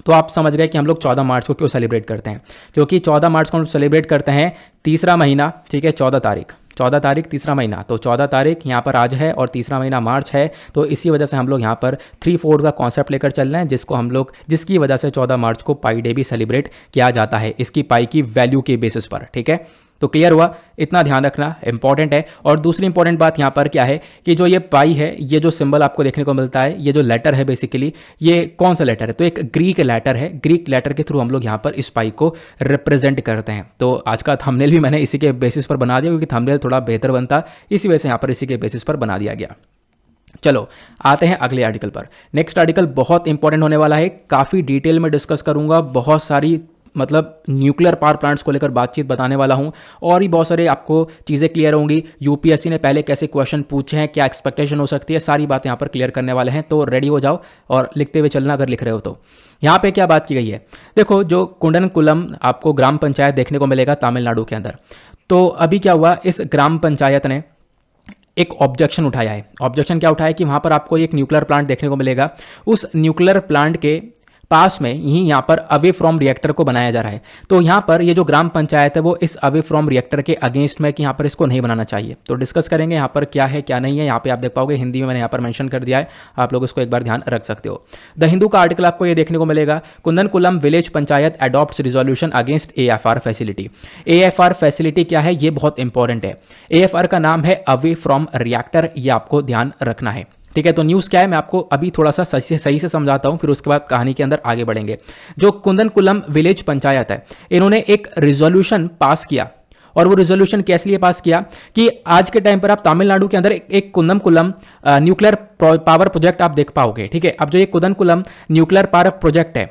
S1: तो आप समझ गए कि हम लोग 14 मार्च को क्यों सेलिब्रेट करते हैं, क्योंकि 14 मार्च को हम सेलिब्रेट करते हैं तीसरा महीना, ठीक है, 14 तारीख तीसरा महीना, तो 14 तारीख यहाँ पर आज है और तीसरा महीना मार्च है, तो इसी वजह से हम लोग यहाँ पर 3/4 का कॉन्सेप्ट लेकर चल रहे हैं, जिसकी वजह से 14 मार्च को पाई डे भी सेलिब्रेट किया जाता है, इसकी पाई की वैल्यू के बेसिस पर। ठीक है, तो क्लियर हुआ, इतना ध्यान रखना इंपॉर्टेंट है। और दूसरी इंपॉर्टेंट बात यहाँ पर क्या है कि जो ये पाई है, ये जो सिंबल आपको देखने को मिलता है, ये जो लेटर है बेसिकली, ये कौन सा लेटर है, तो एक ग्रीक लेटर है। ग्रीक लेटर के थ्रू हम लोग यहाँ पर इस पाई को रिप्रेजेंट करते हैं। तो आज का थंबनेल भी मैंने इसी के बेसिस पर बना दिया, क्योंकि थंबनेल थोड़ा बेहतर बनता, इसी वजह से यहाँ पर इसी के बेसिस पर बना दिया गया। चलो आते हैं अगले आर्टिकल पर। नेक्स्ट आर्टिकल बहुत इंपॉर्टेंट होने वाला है, काफ़ी डिटेल में डिस्कस करूंगा, बहुत सारी मतलब न्यूक्लियर पावर प्लांट्स को लेकर बातचीत बताने वाला हूं, और भी बहुत सारे आपको चीज़ें क्लियर होंगी। यूपीएससी ने पहले कैसे क्वेश्चन पूछे हैं, क्या एक्सपेक्टेशन हो सकती है, सारी बातें यहाँ पर क्लियर करने वाले हैं। तो रेडी हो जाओ और लिखते हुए चलना अगर लिख रहे हो तो। यहाँ पे क्या बात की गई है, देखो जो कुंडनकुलम आपको ग्राम पंचायत देखने को मिलेगा तमिलनाडु के अंदर। तो अभी क्या हुआ, इस ग्राम पंचायत ने एक ऑब्जेक्शन उठाया है। ऑब्जेक्शन क्या उठाया कि वहाँ पर आपको एक न्यूक्लियर प्लांट देखने को मिलेगा, उस न्यूक्लियर प्लांट के पास में ही यहाँ पर अवे फ्रॉम रिएक्टर को बनाया जा रहा है। तो यहाँ पर ये जो ग्राम पंचायत है वो इस अवे फ्रॉम रिएक्टर के अगेंस्ट में कि यहाँ पर इसको नहीं बनाना चाहिए। तो डिस्कस करेंगे यहाँ पर क्या है क्या नहीं है, यहाँ पे आप देख पाओगे हिंदी में मैंने यहाँ पर मेंशन कर दिया है, आप लोग इसको एक बार ध्यान रख सकते हो। द हिंदू का आर्टिकल आपको ये देखने को मिलेगा, Kudankulam village panchayat adopts resolution against AFR facility. AFR facility क्या है, ये बहुत इंपॉर्टेंट है। AFR का नाम है अवे फ्रॉम रिएक्टर, ये आपको ध्यान रखना है। ठीक है, तो न्यूज़ क्या है मैं आपको अभी थोड़ा सा सही से समझाता हूं, फिर उसके बाद कहानी के अंदर आगे बढ़ेंगे। जो कुंदनकुलम विलेज पंचायत है, इन्होंने एक रिजोल्यूशन पास किया, और वो रिजोल्यूशन कैसे लिए पास किया कि आज के टाइम पर आप तमिलनाडु के अंदर एक कुंदनकुलम न्यूक्लियर पावर प्रोजेक्ट आप देख पाओगे। ठीक है, अब जो ये कुंदनकुलम न्यूक्लियर पावर प्रोजेक्ट है,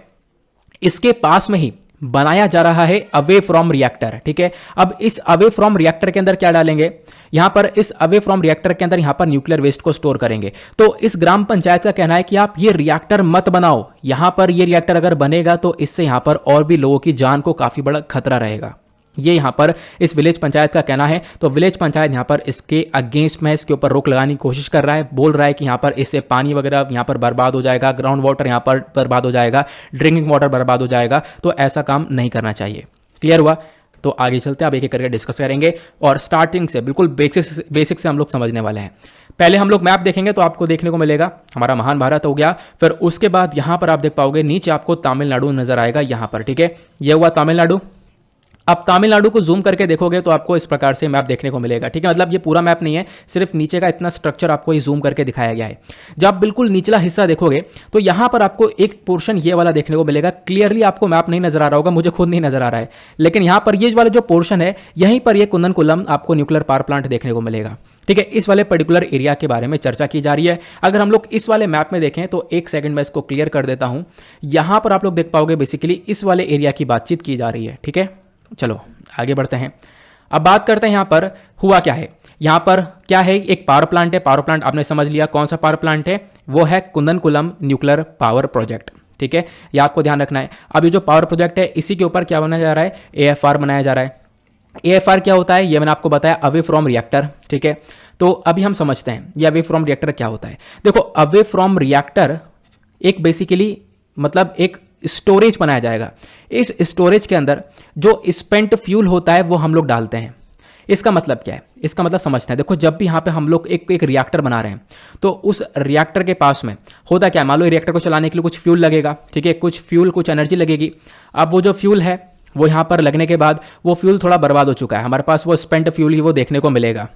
S1: इसके पास में ही बनाया जा रहा है अवे फ्रॉम रिएक्टर। ठीक है, अब इस अवे फ्रॉम रिएक्टर के अंदर क्या डालेंगे, यहां पर इस अवे फ्रॉम रिएक्टर के अंदर यहां पर न्यूक्लियर वेस्ट को स्टोर करेंगे। तो इस ग्राम पंचायत का कहना है कि आप ये रिएक्टर मत बनाओ, यहां पर ये रिएक्टर अगर बनेगा तो इससे यहां पर और भी लोगों की जान को काफी बड़ा खतरा रहेगा, ये यहां पर इस विलेज पंचायत का कहना है। तो विलेज पंचायत यहां पर इसके अगेंस्ट में इसके ऊपर रोक लगाने की कोशिश कर रहा है, बोल रहा है कि यहां पर इससे पानी वगैरह यहां पर बर्बाद हो जाएगा, ग्राउंड वाटर यहां पर बर्बाद हो जाएगा, ड्रिंकिंग वाटर बर्बाद हो जाएगा, तो ऐसा काम नहीं करना चाहिए। क्लियर हुआ, तो आगे चलते हैं, अब एक एक करके डिस्कस करेंगे, और स्टार्टिंग से बिल्कुल बेसिक से हम लोग समझने वाले हैं। पहले हम लोग मैप देखेंगे तो आपको देखने को मिलेगा हमारा महान भारत हो गया, फिर उसके बाद यहां पर आप देख पाओगे नीचे आपको तमिलनाडु नजर आएगा यहां पर। ठीक है, यह हुआ तमिलनाडु। अब तमिलनाडु को जूम करके देखोगे तो आपको इस प्रकार से मैप देखने को मिलेगा। ठीक है, मतलब ये पूरा मैप नहीं है, सिर्फ नीचे का इतना स्ट्रक्चर आपको ये जूम करके दिखाया गया है। जब आप बिल्कुल निचला हिस्सा देखोगे तो यहां पर आपको एक पोर्शन ये वाला देखने को मिलेगा। क्लियरली आपको मैप नहीं नजर आ रहा होगा, मुझे खुद नहीं नजर आ रहा है, लेकिन यहां पर ये वाला जो पोर्शन है, यहीं पर ये कुंदनकुलम आपको न्यूक्लियर पावर प्लांट देखने को मिलेगा। ठीक है, इस वाले पर्टिकुलर एरिया के बारे में चर्चा की जा रही है। अगर हम लोग इस वाले मैप में देखें तो एक सेकंड में इसको क्लियर कर देता हूं। यहां पर आप लोग देख पाओगे बेसिकली इस वाले एरिया की बातचीत की जा रही है। ठीक है, चलो आगे बढ़ते हैं। अब बात करते हैं यहां पर हुआ क्या है। यहां पर क्या है, एक पावर प्लांट है। पावर प्लांट आपने समझ लिया कौन सा पावर प्लांट है, वो है कुंदनकुलम न्यूक्लियर पावर प्रोजेक्ट। ठीक है, ये आपको ध्यान रखना है। अब ये जो पावर प्रोजेक्ट है, इसी के ऊपर क्या बनाया जा रहा है, AFR बनाया जा रहा है। AFR क्या होता है, ये मैंने आपको बताया, अवे फ्रॉम रिएक्टर। ठीक है, तो अभी हम समझते हैं ये अवे फ्रॉम रिएक्टर क्या होता है। देखो, अवे फ्रॉम रिएक्टर एक बेसिकली मतलब एक स्टोरेज बनाया जाएगा। इस स्टोरेज के अंदर जो स्पेंट फ्यूल होता है वो हम लोग डालते हैं। इसका मतलब क्या है, इसका मतलब समझते हैं। देखो, जब भी यहाँ पे हम लोग एक रिएक्टर बना रहे हैं तो उस रिएक्टर के पास में होता क्या है, मान लो रिएक्टर को चलाने के लिए कुछ फ्यूल लगेगा। ठीक है, कुछ फ्यूल कुछ एनर्जी लगेगी। अब वो जो फ्यूल है वो यहाँ पर लगने के बाद वो फ्यूल थोड़ा बर्बाद हो चुका है, हमारे पास वो स्पेंट फ्यूल ही वो देखने को मिलेगा।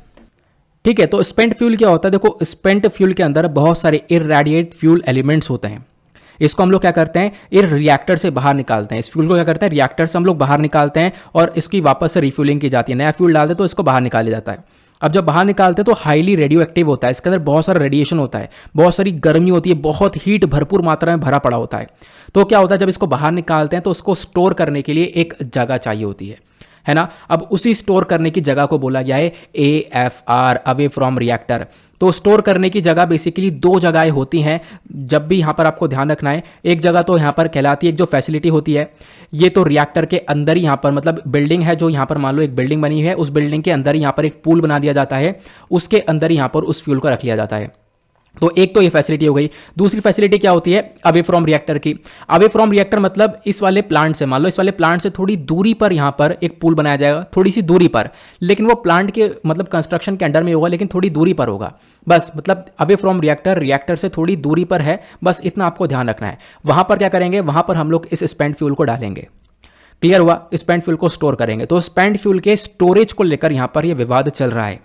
S1: ठीक है, तो स्पेंट फ्यूल क्या होता है, देखो स्पेंट फ्यूल के अंदर बहुत सारे इररेडिएट फ्यूल एलिमेंट्स होते हैं। इसको हम लोग क्या करते हैं, ये रिएक्टर से बाहर निकालते हैं। इस फ्यूल को क्या करते हैं, रिएक्टर से हम लोग बाहर निकालते हैं और इसकी वापस से रिफ्यूलिंग की जाती है। नया फ्यूल डालते हैं तो इसको बाहर निकाला जाता है। अब जब बाहर निकालते हैं तो हाईली रेडियो एक्टिव होता है, इसके अंदर बहुत सारा रेडिएशन होता है, बहुत सारी गर्मी होती है, बहुत हीट भरपूर मात्रा में भरा पड़ा होता है। तो क्या होता है, जब इसको बाहर निकालते हैं तो उसको स्टोर करने के लिए एक जगह चाहिए होती है ना। अब उसी स्टोर करने की जगह को बोला गया है AFR, अवे फ्रॉम रिएक्टर। तो स्टोर करने की जगह बेसिकली दो जगहें होती हैं, जब भी यहाँ पर आपको ध्यान रखना है। एक जगह तो यहाँ पर कहलाती है, एक जो फैसिलिटी होती है ये तो रिएक्टर के अंदर ही, यहाँ पर मतलब बिल्डिंग है जो यहाँ पर मान लो एक बिल्डिंग बनी है, उस बिल्डिंग के अंदर ही यहाँ पर एक पूल बना दिया जाता है, उसके अंदर ही यहाँ पर उस फ्यूल को रख लिया जाता है। तो एक तो ये फैसिलिटी हो गई। दूसरी फैसिलिटी क्या होती है अवे फ्रॉम रिएक्टर की। अवे फ्रॉम रिएक्टर मतलब इस वाले प्लांट से, मान लो इस वाले प्लांट से थोड़ी दूरी पर यहाँ पर एक पूल बनाया जाएगा, थोड़ी सी दूरी पर, लेकिन वो प्लांट के मतलब कंस्ट्रक्शन के अंडर में होगा, लेकिन थोड़ी दूरी पर होगा बस। मतलब अवे फ्रॉम रिएक्टर, रिएक्टर से थोड़ी दूरी पर है, बस इतना आपको ध्यान रखना है। वहां पर क्या करेंगे, वहां पर हम लोग इस स्पेंट फ्यूल को डालेंगे। क्लियर हुआ? स्पेंट फ्यूल को स्टोर करेंगे। तो स्पेंट फ्यूल के स्टोरेज को लेकर यहां पर यह विवाद चल रहा है।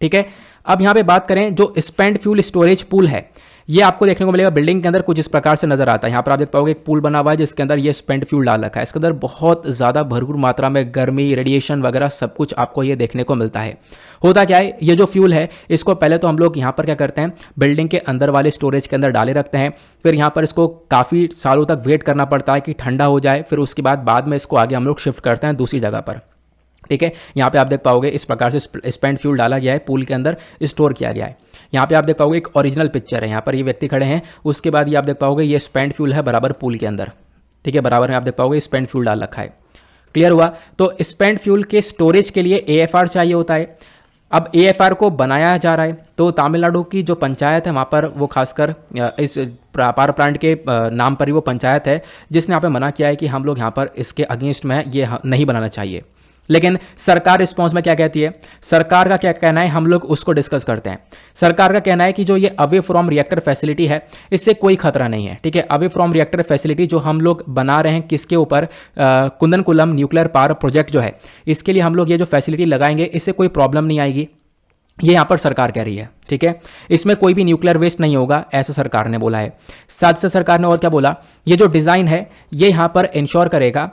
S1: ठीक है, अब यहां पे बात करें, जो स्पेंट फ्यूल स्टोरेज पूल है ये आपको देखने को मिलेगा बिल्डिंग के अंदर कुछ इस प्रकार से नजर आता है। यहां पर आप देख पाओगे एक पूल बना हुआ है जिसके अंदर ये स्पेंट फ्यूल डाल रखा है। इसके अंदर बहुत ज्यादा भरपूर मात्रा में गर्मी, रेडिएशन वगैरह सब कुछ आपको ये देखने को मिलता है। होता क्या है, ये जो फ्यूल है इसको पहले तो हम लोग यहाँ पर क्या करते हैं, बिल्डिंग के अंदर वाले स्टोरेज के अंदर डाले रखते हैं। फिर यहाँ पर इसको काफ़ी सालों तक वेट करना पड़ता है कि ठंडा हो जाए। फिर उसके बाद में इसको आगे हम लोग शिफ्ट करते हैं दूसरी जगह पर। ठीक है, यहाँ पे आप देख पाओगे इस प्रकार से स्पेंट फ्यूल डाला गया है, पूल के अंदर स्टोर किया गया है। यहाँ पे आप देख पाओगे एक ओरिजिनल पिक्चर है, यहाँ पर ये व्यक्ति खड़े हैं। उसके बाद ये आप देख पाओगे ये स्पेंट फ्यूल है बराबर पूल के अंदर। ठीक है, बराबर में आप देख पाओगे स्पेंट फ्यूल डाल रखा है। क्लियर हुआ? तो स्पेंट फ्यूल के स्टोरेज के लिए AFR चाहिए होता है। अब AFR को बनाया जा रहा है, तो तमिलनाडु की जो पंचायत है वहाँ पर, वो खासकर इस पावर प्लांट के नाम पर ही वो पंचायत है जिसने यहाँ पे मना किया है कि हम लोग यहाँ पर इसके अगेंस्ट में ये नहीं बनाना चाहिए। लेकिन सरकार रिस्पॉन्स में क्या कहती है, सरकार का क्या कहना है, हम लोग उसको डिस्कस करते हैं। सरकार का कहना है कि जो ये अवे फ्रॉम रिएक्टर फैसिलिटी है इससे कोई खतरा नहीं है। ठीक है, अवे फ्रॉम रिएक्टर फैसिलिटी जो हम लोग बना रहे हैं किसके ऊपर, कुंदनकुलम न्यूक्लियर पावर प्रोजेक्ट जो है, इसके लिए हम लोग ये जो फैसिलिटी लगाएंगे इससे कोई प्रॉब्लम नहीं आएगी, ये यहाँ पर सरकार कह रही है। ठीक है, इसमें कोई भी न्यूक्लियर वेस्ट नहीं होगा, ऐसा सरकार ने बोला है। साथ साथ सरकार ने और क्या बोला, ये जो डिज़ाइन है ये यहाँ पर इंश्योर करेगा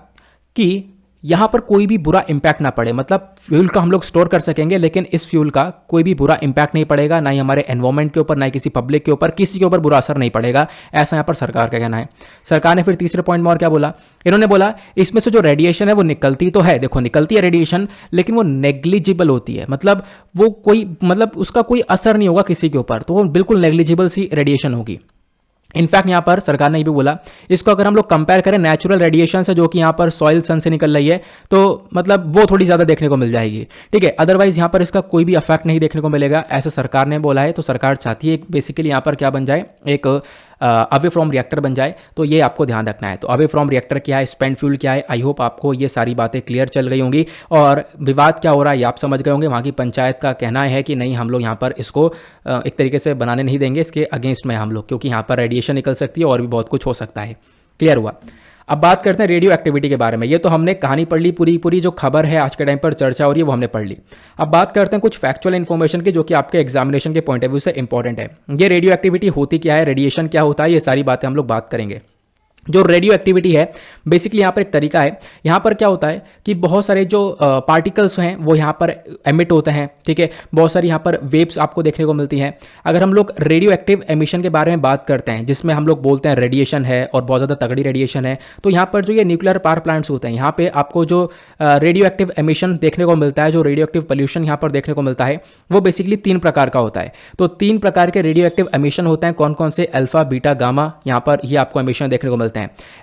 S1: कि यहाँ पर कोई भी बुरा इंपैक्ट ना पड़े। मतलब फ्यूल का हम लोग स्टोर कर सकेंगे, लेकिन इस फ्यूल का कोई भी बुरा इंपैक्ट नहीं पड़ेगा, ना ही हमारे एनवायरमेंट के ऊपर, ना ही किसी पब्लिक के ऊपर, किसी के ऊपर बुरा असर नहीं पड़ेगा, ऐसा यहाँ पर सरकार का कहना है। सरकार ने फिर तीसरे पॉइंट में और क्या बोला, इन्होंने बोला इसमें से जो रेडिएशन है वो निकलती तो है, देखो निकलती है रेडिएशन, लेकिन वो नेग्लिजिबल होती है। मतलब वो कोई, मतलब उसका कोई असर नहीं होगा किसी के ऊपर, तो वो बिल्कुल नेग्लिजिबल सी रेडिएशन होगी। इनफैक्ट यहाँ पर सरकार ने ये भी बोला, इसको अगर हम लोग कंपेयर करें नेचुरल रेडिएशन से जो कि यहाँ पर सॉइल सन से निकल रही है, तो मतलब वो थोड़ी ज़्यादा देखने को मिल जाएगी। ठीक है, अदरवाइज यहाँ पर इसका कोई भी इफेक्ट नहीं देखने को मिलेगा, ऐसा सरकार ने बोला है। तो सरकार चाहती है बेसिकली यहाँ पर क्या बन जाए, एक अवे फ्रॉम रिएक्टर बन जाए। तो ये आपको ध्यान रखना है। तो अवे फ्रॉम रिएक्टर क्या है, स्पेंट फ्यूल क्या है, आई होप आपको ये सारी बातें क्लियर चल गई होंगी। और विवाद क्या हो रहा है ये आप समझ गए होंगे। वहाँ की पंचायत का कहना है कि नहीं, हम लोग यहाँ पर इसको एक तरीके से बनाने नहीं देंगे, इसके अगेंस्ट में हम लोग, क्योंकि यहाँ पर रेडिएशन निकल सकती है और भी बहुत कुछ हो सकता है। क्लियर हुआ? अब बात करते हैं रेडियो एक्टिविटी के बारे में। ये तो हमने कहानी पढ़ ली, पूरी जो खबर है आज के टाइम पर चर्चा हो रही है वो हमने पढ़ ली। अब बात करते हैं कुछ फैक्चुअल इन्फॉर्मेशन की, जो कि आपके एग्जामिनेशन के पॉइंट ऑफ व्यू से इंपॉर्टेंट है। ये रेडियो एक्टिविटी होती क्या है, रेडिएशन क्या होता है, ये सारी बातें हम लोग बात करेंगे। जो रेडियो एक्टिविटी है बेसिकली यहाँ पर एक तरीका है। यहाँ पर क्या होता है कि बहुत सारे जो पार्टिकल्स हैं वो यहाँ पर एमिट होते हैं। ठीक है, बहुत सारी यहाँ पर वेव्स आपको देखने को मिलती हैं। अगर हम लोग रेडियो एक्टिव एमिशन के बारे में बात करते हैं, जिसमें हम लोग बोलते हैं रेडिएशन है और बहुत ज़्यादा तगड़ी रेडिएशन है, तो यहाँ पर जो ये न्यूक्लियर पावर प्लांट्स होते हैं, यहाँ पे आपको जो रेडियो एक्टिव एमिशन देखने को मिलता है, जो रेडियो एक्टिव पोल्यूशन यहाँ पर देखने को मिलता है, वो बेसिकली 3 प्रकार का होता है। तो 3 प्रकार के रेडियो एक्टिव एमिशन होते हैं। कौन कौन से? अल्फा, बीटा, गामा, यहाँ पर ये आपको एमिशन देखने को मिलता है।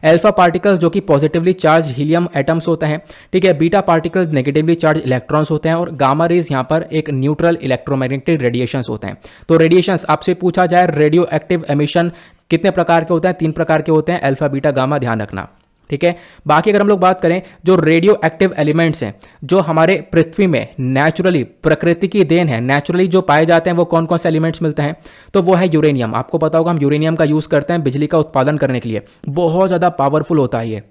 S1: अल्फा पार्टिकल जो कि पॉजिटिवली चार्ज हीलियम एटम्स होते हैं। ठीक है, beta particle negatively charge electrons होते हैं, और गामा रेज यहाँ पर एक न्यूट्रल इलेक्ट्रोमैग्नेटिक रेडिएशंस होते हैं। तो रेडिएशंस आपसे पूछा जाए रेडियो एक्टिव एमिशन कितने प्रकार के होते हैं, 3 प्रकार के होते हैं, अल्फा, बीटा, गामा, ध्यान रखना। ठीक है, बाकी अगर हम लोग बात करें जो रेडियो एक्टिव एलिमेंट्स हैं जो हमारे पृथ्वी में नेचुरली, प्रकृति की देन है, नेचुरली जो पाए जाते हैं, वो कौन कौन से एलिमेंट्स मिलते हैं, तो वो है यूरेनियम। आपको पता होगा हम यूरेनियम का यूज़ करते हैं बिजली का उत्पादन करने के लिए, बहुत ज़्यादा पावरफुल होता है ये।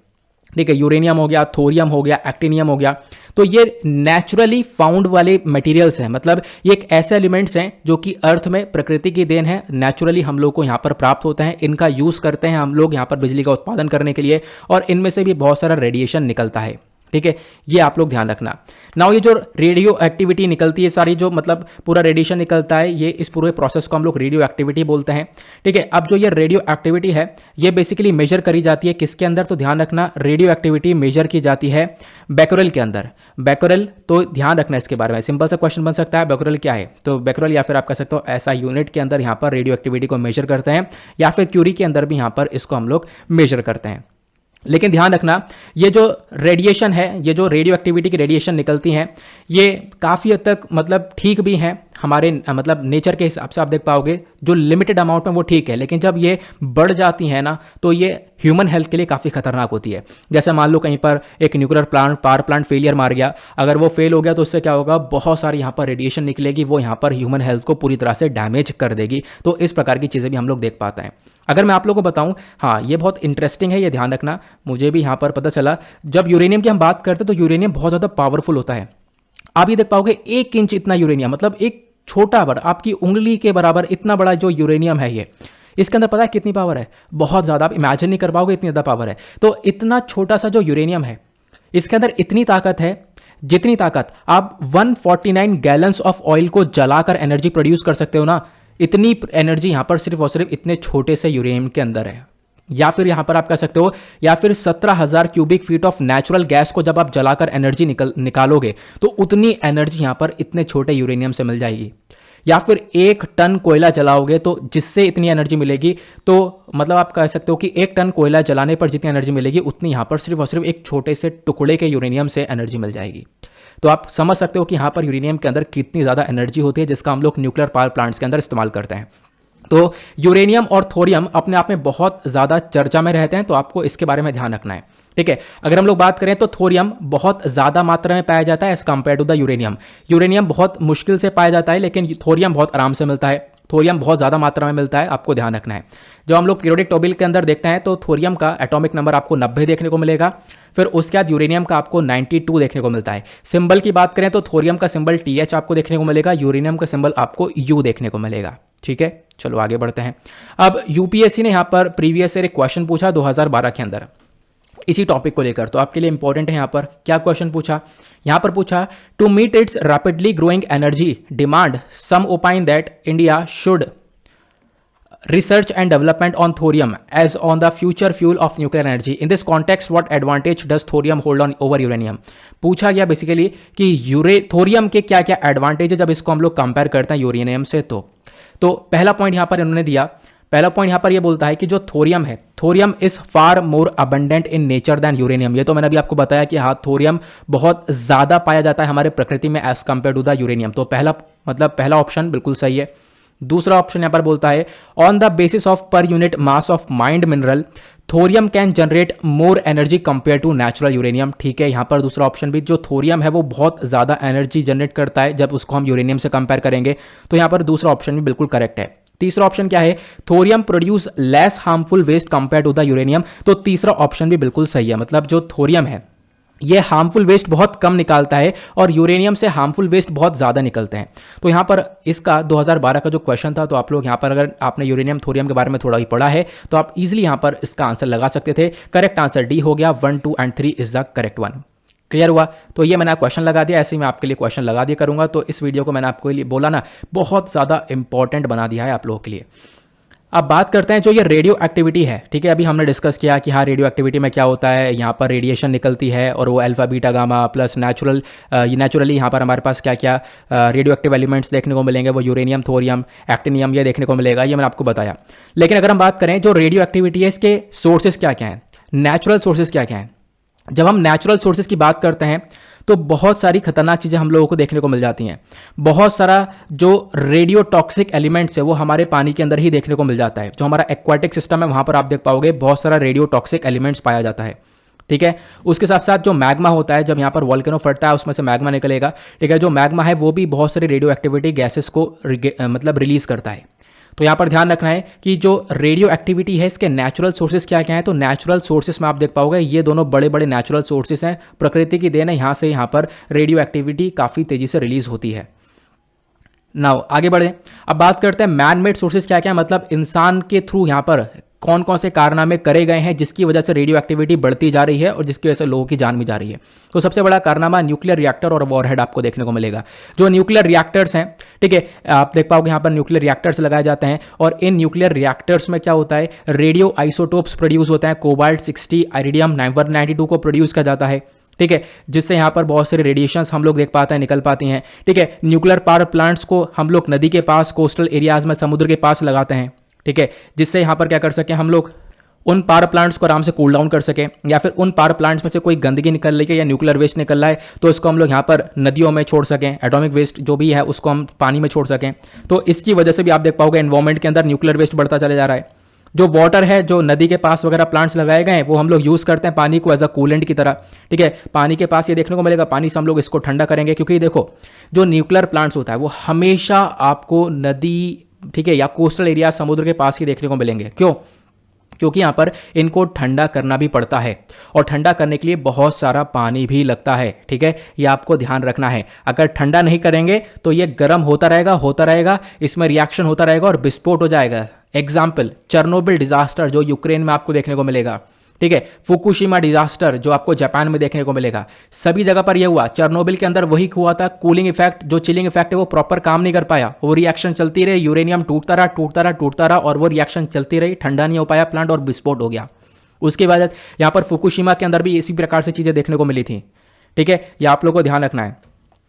S1: ठीक है, यूरेनियम हो गया, थोरियम हो गया, एक्टिनियम हो गया, तो ये नेचुरली फाउंड वाले मटेरियल्स हैं। मतलब ये एक ऐसे एलिमेंट्स हैं जो कि अर्थ में प्रकृति की देन है, नेचुरली हम लोग को यहाँ पर प्राप्त होते हैं। इनका यूज़ करते हैं हम लोग यहाँ पर बिजली का उत्पादन करने के लिए, और इनमें से भी बहुत सारा रेडिएशन निकलता है। ठीक है, ये आप लोग ध्यान रखना। नाउ ये जो रेडियो एक्टिविटी निकलती है सारी, जो मतलब पूरा रेडिएशन निकलता है, ये इस पूरे प्रोसेस को हम लोग रेडियो एक्टिविटी बोलते हैं। ठीक है, अब जो ये रेडियो एक्टिविटी है ये बेसिकली मेजर करी जाती है किसके अंदर, तो ध्यान रखना रेडियो एक्टिविटी मेजर की जाती है बेक्यूरेल के अंदर। बेक्यूरेल, तो ध्यान रखना इसके बारे में, सिंपल सा क्वेश्चन बन सकता है बेक्यूरेल क्या है, तो बेक्यूरेल या फिर आप कह सकते हो ऐसा यूनिट के अंदर यहाँ पर रेडियो एक्टिविटी को मेजर करते हैं, या फिर क्यूरी के अंदर भी यहाँ पर इसको हम लोग मेजर करते हैं। लेकिन ध्यान रखना ये जो रेडिएशन है, ये जो रेडियो एक्टिविटी की रेडिएशन निकलती हैं, ये काफ़ी हद तक मतलब ठीक भी हैं, हमारे मतलब नेचर के हिसाब से आप देख पाओगे जो लिमिटेड अमाउंट में वो ठीक है, लेकिन जब ये बढ़ जाती है ना तो ये ह्यूमन हेल्थ के लिए काफ़ी खतरनाक होती है। जैसे मान लो कहीं पर एक न्यूक्लियर पावर प्लांट फेलियर मार गया, अगर वो फेल हो गया तो उससे क्या होगा, बहुत सारी यहाँ पर रेडिएशन निकलेगी, वो यहाँ पर ह्यूमन हेल्थ को पूरी तरह से डैमेज कर देगी। तो इस प्रकार की चीज़ें भी हम लोग देख पाते हैं। अगर मैं आप लोगों को बताऊं, हाँ ये बहुत इंटरेस्टिंग है, ये ध्यान रखना, मुझे भी यहाँ पर पता चला जब यूरेनियम की हम बात करते हैं तो यूरेनियम बहुत ज़्यादा पावरफुल होता है। आप ये देख पाओगे 1 इंच इतना यूरेनियम, मतलब एक छोटा बड़ा आपकी उंगली के बराबर इतना बड़ा जो यूरेनियम है, ये इसके अंदर पता है कितनी पावर है, बहुत ज़्यादा, आप इमेजिन नहीं कर पाओगे इतनी ज़्यादा पावर है। तो इतना छोटा सा जो यूरेनियम है इसके अंदर इतनी ताकत है, जितनी ताकत आप 149 गैलन्स ऑफ ऑयल को जलाकर एनर्जी प्रोड्यूस कर सकते हो ना, इतनी एनर्जी यहां पर सिर्फ और सिर्फ इतने छोटे से यूरेनियम के अंदर है। या फिर यहां पर आप कह सकते हो, या फिर 17,000 cubic feet of natural gas को जब आप जलाकर एनर्जी निकालोगे तो उतनी एनर्जी यहां पर इतने छोटे यूरेनियम से मिल जाएगी। या फिर 1 टन कोयला जलाओगे तो जिससे इतनी एनर्जी मिलेगी, तो मतलब आप कह सकते हो कि 1 टन कोयला जलाने पर जितनी एनर्जी मिलेगी उतनी यहां पर सिर्फ और सिर्फ एक छोटे से टुकड़े के यूरेनियम से एनर्जी मिल जाएगी। तो आप समझ सकते हो कि यहाँ पर यूरेनियम के अंदर कितनी ज़्यादा एनर्जी होती है, जिसका हम लोग न्यूक्लियर पावर प्लांट्स के अंदर इस्तेमाल करते हैं। तो यूरेनियम और थोरियम अपने आप में बहुत ज़्यादा चर्चा में रहते हैं, तो आपको इसके बारे में ध्यान रखना है, ठीक है। अगर हम लोग बात करें तो थोरियम बहुत ज़्यादा मात्रा में पाया जाता है as compare to the uranium. Uranium बहुत मुश्किल से पाया जाता है, लेकिन थोरियम बहुत आराम से मिलता है। थोरियम बहुत ज़्यादा मात्रा में मिलता है, आपको ध्यान रखना है। जब हम लोग पीरियोडिक टेबल के अंदर देखते हैं तो थोरियम का एटॉमिक नंबर आपको 90 देखने को मिलेगा, फिर उसके बाद यूरेनियम का आपको 92 देखने को मिलता है। सिंबल की बात करें तो थोरियम का सिंबल TH आपको देखने को मिलेगा, यूरेनियम का सिंबल आपको U देखने को मिलेगा, ठीक है। चलो आगे बढ़ते हैं। अब यूपीएससी ने यहाँ पर प्रीवियस ईयर एक क्वेश्चन पूछा 2012 के अंदर इसी टॉपिक को लेकर, तो आपके लिए इंपॉर्टेंट है। यहाँ पर क्या क्वेश्चन पूछा, यहाँ पर पूछा to meet its rapidly growing energy demand some opine that India should research and development on thorium as on the future fuel of nuclear energy. In this context, what advantage does thorium hold on over uranium? पूछा गया basically कि thorium के क्या क्या advantage है जब इसको हम लोग कंपेयर करते हैं यूरेनियम से। तो पहला पॉइंट यहाँ पर इन्होंने दिया, पहला पॉइंट यहाँ पर ये बोलता है कि जो थोरियम है, thorium is far more abundant in nature than uranium. ये तो मैंने अभी आपको बताया कि हाँ थोरियम बहुत ज़्यादा पाया जाता है हमारे प्रकृति में as compare to the uranium. तो पहला ऑप्शन बिल्कुल सही है। दूसरा ऑप्शन यहां पर बोलता है on the basis of per unit mass of mined mineral thorium can generate more energy compare to natural uranium. ठीक है, यहां पर दूसरा ऑप्शन भी, जो थोरियम है वो बहुत ज्यादा एनर्जी जनरेट करता है जब उसको हम यूरेनियम से कंपेयर करेंगे, तो यहां पर दूसरा ऑप्शन भी बिल्कुल करेक्ट है। तीसरा ऑप्शन क्या है, thorium produce less harmful waste compare to the uranium, तो तीसरा ऑप्शन भी बिल्कुल सही है। मतलब जो थोरियम है ये हार्मफुल वेस्ट बहुत कम निकालता है और यूरेनियम से हार्मफुल वेस्ट बहुत ज़्यादा निकलते हैं। तो यहाँ पर इसका 2012 का जो क्वेश्चन था, तो आप लोग यहाँ पर अगर आपने यूरेनियम थोरियम के बारे में थोड़ा ही पढ़ा है तो आप इजीली यहाँ पर इसका आंसर लगा सकते थे। करेक्ट आंसर डी हो गया, 1, 2 and 3 is the correct one. Clear हुआ? तो ये मैंने क्वेश्चन लगा दिया, ऐसे ही मैं आपके लिए क्वेश्चन लगा दिया करूँगा। तो इस वीडियो को मैंने आपको लिए बोला ना, बहुत ज़्यादा इंपॉर्टेंट बना दिया है आप लोगों के लिए। अब बात करते हैं जो ये रेडियो एक्टिविटी है। ठीक है, अभी हमने डिस्कस किया कि हाँ रेडियो एक्टिविटी में क्या होता है, यहाँ पर रेडिएशन निकलती है और वो alpha beta gamma plus naturally यहाँ पर हमारे पास क्या क्या रेडियो एक्टिव एलिमेंट्स देखने को मिलेंगे, वो यूरेनियम, थोरियम, एक्टिनियम ये देखने को मिलेगा, ये मैंने आपको बताया। लेकिन अगर हम बात करें जो रेडियो एक्टिविटी है इसके सोर्सेज क्या क्या हैं, नेचुरल सोर्सेज क्या क्या हैं। जब हम नेचुरल सोर्सेज की बात करते हैं तो बहुत सारी खतरनाक चीज़ें हम लोगों को देखने को मिल जाती हैं। बहुत सारा जो रेडियो टॉक्सिक एलिमेंट्स है वो हमारे पानी के अंदर ही देखने को मिल जाता है। जो हमारा एक्वाटिक सिस्टम है वहाँ पर आप देख पाओगे बहुत सारा रेडियो टॉक्सिक एलिमेंट्स पाया जाता है। ठीक है, उसके साथ साथ जो मैग्मा होता है, जब यहाँ पर वॉल्केनो फटता है उसमें से मैग्मा निकलेगा। ठीक है, जो मैग्मा है वो भी बहुत सारी रेडियो एक्टिविटी गैसेस को मतलब रिलीज करता है। तो यहाँ पर ध्यान रखना है कि जो रेडियो एक्टिविटी है इसके नेचुरल सोर्सेज क्या क्या हैं। तो नेचुरल सोर्सेज में आप देख पाओगे ये दोनों बड़े बड़े नेचुरल सोर्सेज हैं, प्रकृति की देन है। यहाँ से यहाँ पर रेडियो एक्टिविटी काफ़ी तेजी से रिलीज होती है। नाउ आगे बढ़े, अब बात करते हैं मैन मेड सोर्सेज क्या क्या है, मतलब इंसान के थ्रू यहाँ पर कौन कौन से कारनामे करे गए हैं जिसकी वजह से रेडियो एक्टिविटी बढ़ती जा रही है और जिसकी वजह से लोगों की जान भी जा रही है। तो सबसे बड़ा कारनामा न्यूक्लियर रिएक्टर और वॉरहेड आपको देखने को मिलेगा। जो न्यूक्लियर रिएक्टर्स हैं, ठीक है, आप देख पाओगे यहाँ पर न्यूक्लियर रिएक्टर्स लगाए जाते हैं और इन न्यूक्लियर रिएक्टर्स में क्या होता है, रेडियो आइसोटोप्स प्रोड्यूस होते हैं। कोबाल्ट 60, आइरिडियम 192 को प्रोड्यूस किया जाता है। ठीक है, जिससे यहाँ पर बहुत सारे रेडिएशंस हम लोग देख पाते हैं, निकल पाती हैं। ठीक है, न्यूक्लियर पावर प्लांट्स को हम लोग नदी के पास, कोस्टल एरियाज में, समुद्र के पास लगाते हैं। ठीक है, जिससे यहाँ पर क्या कर सकें हम लोग उन पावर प्लांट्स को आराम से कूल डाउन कर सकें, या फिर उन पावर प्लांट्स में से कोई गंदगी निकल रही है या न्यूक्लियर वेस्ट निकल रहा है तो उसको हम लोग यहाँ पर नदियों में छोड़ सकें, एटॉमिक वेस्ट जो भी है उसको हम पानी में छोड़ सकें। तो इसकी वजह से भी आप देख पाओगे एनवायरमेंट के अंदर न्यूक्लियर वेस्ट बढ़ता चला जा रहा है। जो वाटर है, जो नदी के पास वगैरह प्लांट्स लगाए गए हैं, वो हम लोग यूज़ करते हैं पानी को एज अ कूलेंट की तरह, ठीक है। पानी के पास ये देखने को मिलेगा, पानी से हम लोग इसको ठंडा करेंगे, क्योंकि देखो जो न्यूक्लियर प्लांट्स होता है वो हमेशा आपको नदी, ठीक है, या कोस्टल एरिया समुद्र के पास ही देखने को मिलेंगे। क्यों? क्योंकि यहाँ पर इनको ठंडा करना भी पड़ता है, और ठंडा करने के लिए बहुत सारा पानी भी लगता है, ठीक है। ये आपको ध्यान रखना है। अगर ठंडा नहीं करेंगे तो ये गर्म होता रहेगा, इसमें रिएक्शन होता रहेगा और विस्फोट हो जाएगा। एग्जाम्पल, चेर्नोबिल डिजास्टर जो यूक्रेन में आपको देखने को मिलेगा, ठीक है, फुकुशिमा डिजास्टर जो आपको जापान में देखने को मिलेगा, सभी जगह पर यह हुआ। चेर्नोबिल के अंदर वही हुआ था, कूलिंग इफेक्ट, जो चिलिंग इफेक्ट है वो प्रॉपर काम नहीं कर पाया, वो रिएक्शन चलती रही, यूरेनियम टूटता रहा और वो रिएक्शन चलती रही, ठंडा नहीं हो पाया प्लांट और विस्फोट हो गया। उसके बाद यहाँ पर फुकुशिमा के अंदर भी इसी प्रकार से चीज़ें देखने को मिली थी, ठीक है। ये आप लोगों को ध्यान रखना है।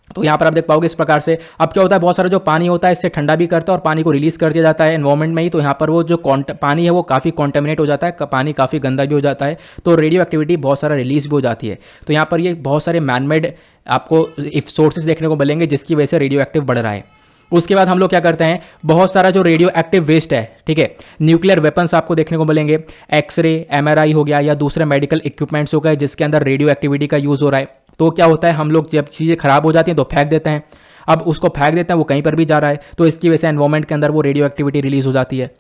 S1: तो यहाँ पर आप देख पाओगे इस प्रकार से अब क्या होता है, बहुत सारा जो पानी होता है इससे ठंडा भी करता है और पानी को रिलीज कर दिया जाता है एनवायरमेंट में ही। तो यहाँ पर वो जो पानी है वो काफ़ी कॉन्टेमिनेट हो जाता है, पानी काफ़ी गंदा भी हो जाता है, तो रेडियो एक्टिविटी बहुत सारा रिलीज भी हो जाती है। तो यहाँ पर ये बहुत सारे मैनमेड आपको सोर्सेज देखने को मिलेंगे जिसकी वजह से रेडियो एक्टिव बढ़ रहा है। उसके बाद हम लोग क्या करते हैं, बहुत सारा जो रेडियो एक्टिव वेस्ट है, ठीक है, न्यूक्लियर वेपन्स आपको देखने को मिलेंगे, एक्सरे, एमआरआई हो गया या दूसरे मेडिकल इक्विपमेंट्स हो गए जिसके अंदर रेडियो एक्टिविटी का यूज़ हो रहा है। तो क्या होता है, हम लोग जब चीज़ें खराब हो जाती हैं तो फेंक देते हैं। अब उसको फेंक देते हैं, वो कहीं पर भी जा रहा है, तो इसकी वजह से एनवायरमेंट के अंदर वो रेडियो एक्टिविटी रिलीज हो जाती है।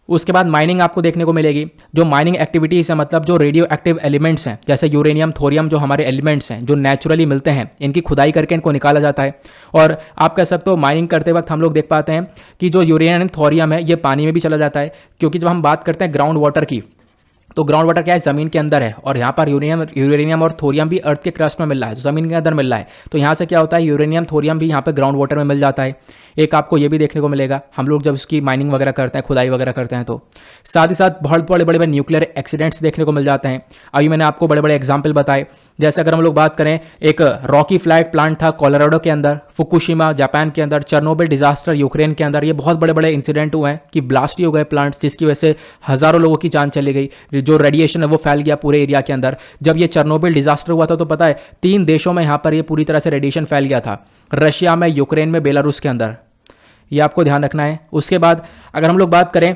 S1: उसके बाद माइनिंग आपको देखने को मिलेगी। जो माइनिंग एक्टिविटी से मतलब जो रेडियो एक्टिव एलिमेंट्स हैं जैसे यूरेनियम, थोरियम, जो हमारे एलिमेंट्स हैं जो नेचुरली मिलते हैं, इनकी खुदाई करके इनको निकाला जाता है। और आप कह सकते हो माइनिंग करते वक्त हम लोग देख पाते हैं कि जो यूरेनियम, थोरियम है ये पानी में भी चला जाता है, क्योंकि जब हम बात करते हैं ग्राउंड वाटर की, तो ग्राउंड वाटर क्या है, ज़मीन के अंदर है, और यहाँ पर यूरेनियम और थोरियम भी अर्थ के क्रस्ट में मिल रहा है, तो ज़मीन के अंदर मिल रहा है। तो यहाँ से क्या होता है, यूरेनियम, थोरियम भी यहाँ पे ग्राउंड वाटर में मिल जाता है। एक आपको ये भी देखने को मिलेगा हम लोग जब इसकी माइनिंग वगैरह करते हैं, खुदाई वगैरह करते हैं, तो साथ ही साथ बहुत बड़े बड़े न्यूक्लियर एक्सीडेंट्स देखने को मिल जाते हैं। अभी मैंने आपको बड़े बड़े एग्जाम्पल बताए, जैसे अगर हम लोग बात करें, एक रॉकी फ्लैग प्लांट था कोलोराडो के अंदर, फुकुशिमा जापान के अंदर, चेर्नोबिल डिजास्टर यूक्रेन के अंदर, ये बहुत बड़े बड़े इंसिडेंट हुए हैं कि ब्लास्ट ही हो गए प्लांट्स, जिसकी वजह से हज़ारों लोगों की जान चली गई, जो रेडिएशन है वो फैल गया पूरे एरिया के अंदर। जब ये चेर्नोबिल डिजास्टर हुआ था तो पता है 3 देशों में यहाँ पर ये पूरी तरह से रेडिएशन फैल गया था, रशिया में, यूक्रेन में, बेलारूस के अंदर। ये आपको ध्यान रखना है। उसके बाद अगर हम लोग बात करें,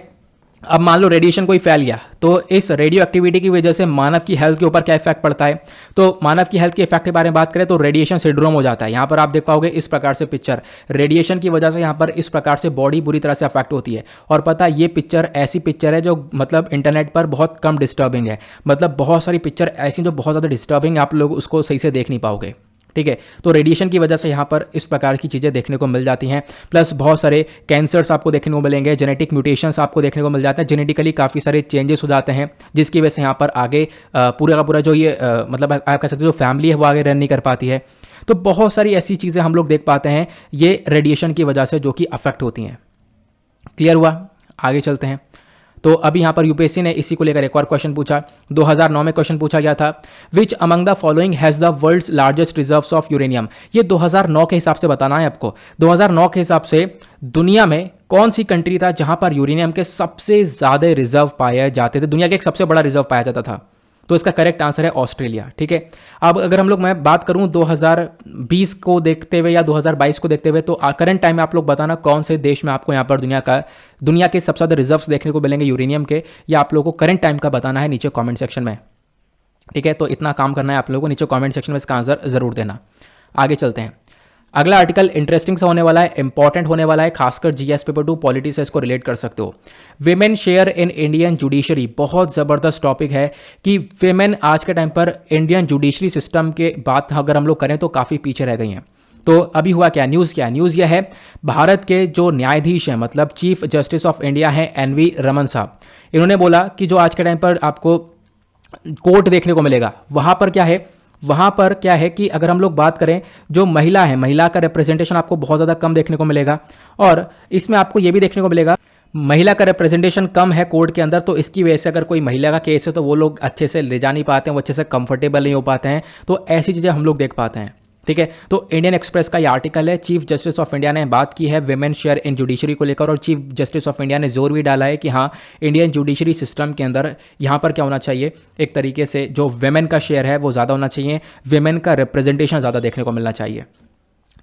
S1: अब मान लो रेडिएशन कोई फैल गया, तो इस रेडियो एक्टिविटी की वजह से मानव की हेल्थ के ऊपर क्या इफेक्ट पड़ता है। तो मानव की हेल्थ के इफेक्ट के बारे में बात करें तो रेडिएशन सिंड्रोम हो जाता है। यहाँ पर आप देख पाओगे इस प्रकार से पिक्चर, रेडिएशन की वजह से यहाँ पर इस प्रकार से बॉडी बुरी तरह से अफेक्ट होती है। और पता है ये पिक्चर ऐसी पिक्चर है जो मतलब इंटरनेट पर बहुत कम डिस्टर्बिंग है, मतलब बहुत सारी पिक्चर ऐसी जो बहुत ज़्यादा डिस्टर्बिंग, आप लोग उसको सही से देख नहीं पाओगे, ठीक है। तो रेडिएशन की वजह से यहाँ पर इस प्रकार की चीज़ें देखने को मिल जाती हैं। प्लस बहुत सारे कैंसर्स आपको देखने को मिलेंगे, जेनेटिक म्यूटेशंस आपको देखने को मिल जाते हैं, जेनेटिकली काफ़ी सारे चेंजेस हो जाते हैं, जिसकी वजह से यहाँ पर आगे पूरा का पूरा जो ये मतलब आप कह सकते हो जो फैमिली है वो आगे रन नहीं कर पाती है। तो बहुत सारी ऐसी चीज़ें हम लोग देख पाते हैं ये रेडिएशन की वजह से जो कि अफेक्ट होती हैं। क्लियर हुआ? आगे चलते हैं। तो अभी यहाँ पर यूपीएससी ने इसी को लेकर एक और क्वेश्चन पूछा। 2009 में क्वेश्चन पूछा गया था, which among the following has the world's largest reserves of uranium. ये 2009 के हिसाब से बताना है आपको। 2009 के हिसाब से दुनिया में कौन सी कंट्री था जहां पर यूरेनियम के सबसे ज़्यादा रिजर्व पाए जाते थे, दुनिया के एक सबसे बड़ा रिजर्व पाया जाता था। तो इसका करेक्ट आंसर है ऑस्ट्रेलिया, ठीक है। अब अगर हम लोग मैं बात करूं 2020 को देखते हुए या 2022 को देखते हुए, तो करंट टाइम में आप लोग बताना कौन से देश में आपको यहाँ पर दुनिया के सबसे ज़्यादा रिजर्व्स देखने को मिलेंगे यूरेनियम के, या आप लोगों को करंट टाइम का बताना है नीचे कॉमेंट सेक्शन में, ठीक है। तो इतना काम करना है आप लोगों को, नीचे कॉमेंट सेक्शन में इसका आंसर ज़रूर देना। आगे चलते हैं। अगला आर्टिकल इंटरेस्टिंग सा होने वाला है, इंपॉर्टेंट होने वाला है, खासकर जीएस पेपर 2 पॉलिटी से इसको रिलेट कर सकते हो। Women share in Indian judiciary, बहुत ज़बरदस्त टॉपिक है कि विमेन आज के टाइम पर इंडियन जुडिशरी सिस्टम के बात अगर हम लोग करें तो काफ़ी पीछे रह गई हैं। तो अभी हुआ क्या, न्यूज़ क्या है, न्यूज़ यह है भारत के जो न्यायाधीश हैं, मतलब चीफ जस्टिस ऑफ इंडिया हैं एनवी रमन साहब, इन्होंने बोला कि जो आज के टाइम पर आपको कोर्ट देखने को मिलेगा वहाँ पर क्या है कि अगर हम लोग बात करें जो महिला है, महिला का रिप्रेजेंटेशन आपको बहुत ज़्यादा कम देखने को मिलेगा। और इसमें आपको ये भी देखने को मिलेगा महिला का रिप्रेजेंटेशन कम है कोर्ट के अंदर, तो इसकी वजह से अगर कोई महिला का केस है तो वो लोग अच्छे से ले जा नहीं पाते हैं, वो अच्छे से कंफर्टेबल नहीं हो पाते हैं। तो ऐसी चीज़ें हम लोग देख पाते हैं, ठीक है। तो इंडियन एक्सप्रेस का ये आर्टिकल है, चीफ जस्टिस ऑफ इंडिया ने बात की है विमेन शेयर इन जुडिशरी को लेकर, और चीफ जस्टिस ऑफ इंडिया ने जोर भी डाला है कि हाँ, इंडियन जुडिशरी सिस्टम के अंदर यहाँ पर क्या होना चाहिए, एक तरीके से जो विमेन का शेयर है वो ज़्यादा होना चाहिए, विमेन का रिप्रेजेंटेशन ज़्यादा देखने को मिलना चाहिए।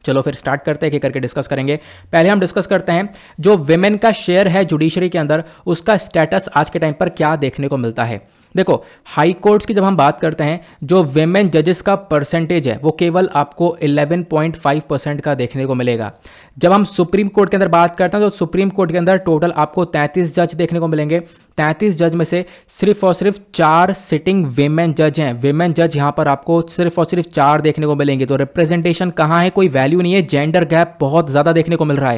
S1: चलो फिर स्टार्ट करते हैं, कि करके डिस्कस करेंगे। पहले हम डिस्कस करते हैं जो विमेन का शेयर है जुडिशरी के अंदर, उसका स्टेटस आज के टाइम पर क्या देखने को मिलता है। देखो, हाई कोर्ट्स की जब हम बात करते हैं, जो विमेन जजेस का परसेंटेज है वो केवल आपको 11.5% का देखने को मिलेगा। जब हम सुप्रीम कोर्ट के अंदर बात करते हैं तो सुप्रीम कोर्ट के अंदर टोटल आपको 33 जज देखने को मिलेंगे। 33 जज में से सिर्फ और सिर्फ 4 सिटिंग विमेन जज हैं। विमेन जज यहां पर आपको सिर्फ और सिर्फ 4 देखने को मिलेंगे। तो रिप्रेजेंटेशन कहां है, कोई वैल्यू नहीं है, जेंडर गैप बहुत ज्यादा देखने को मिल रहा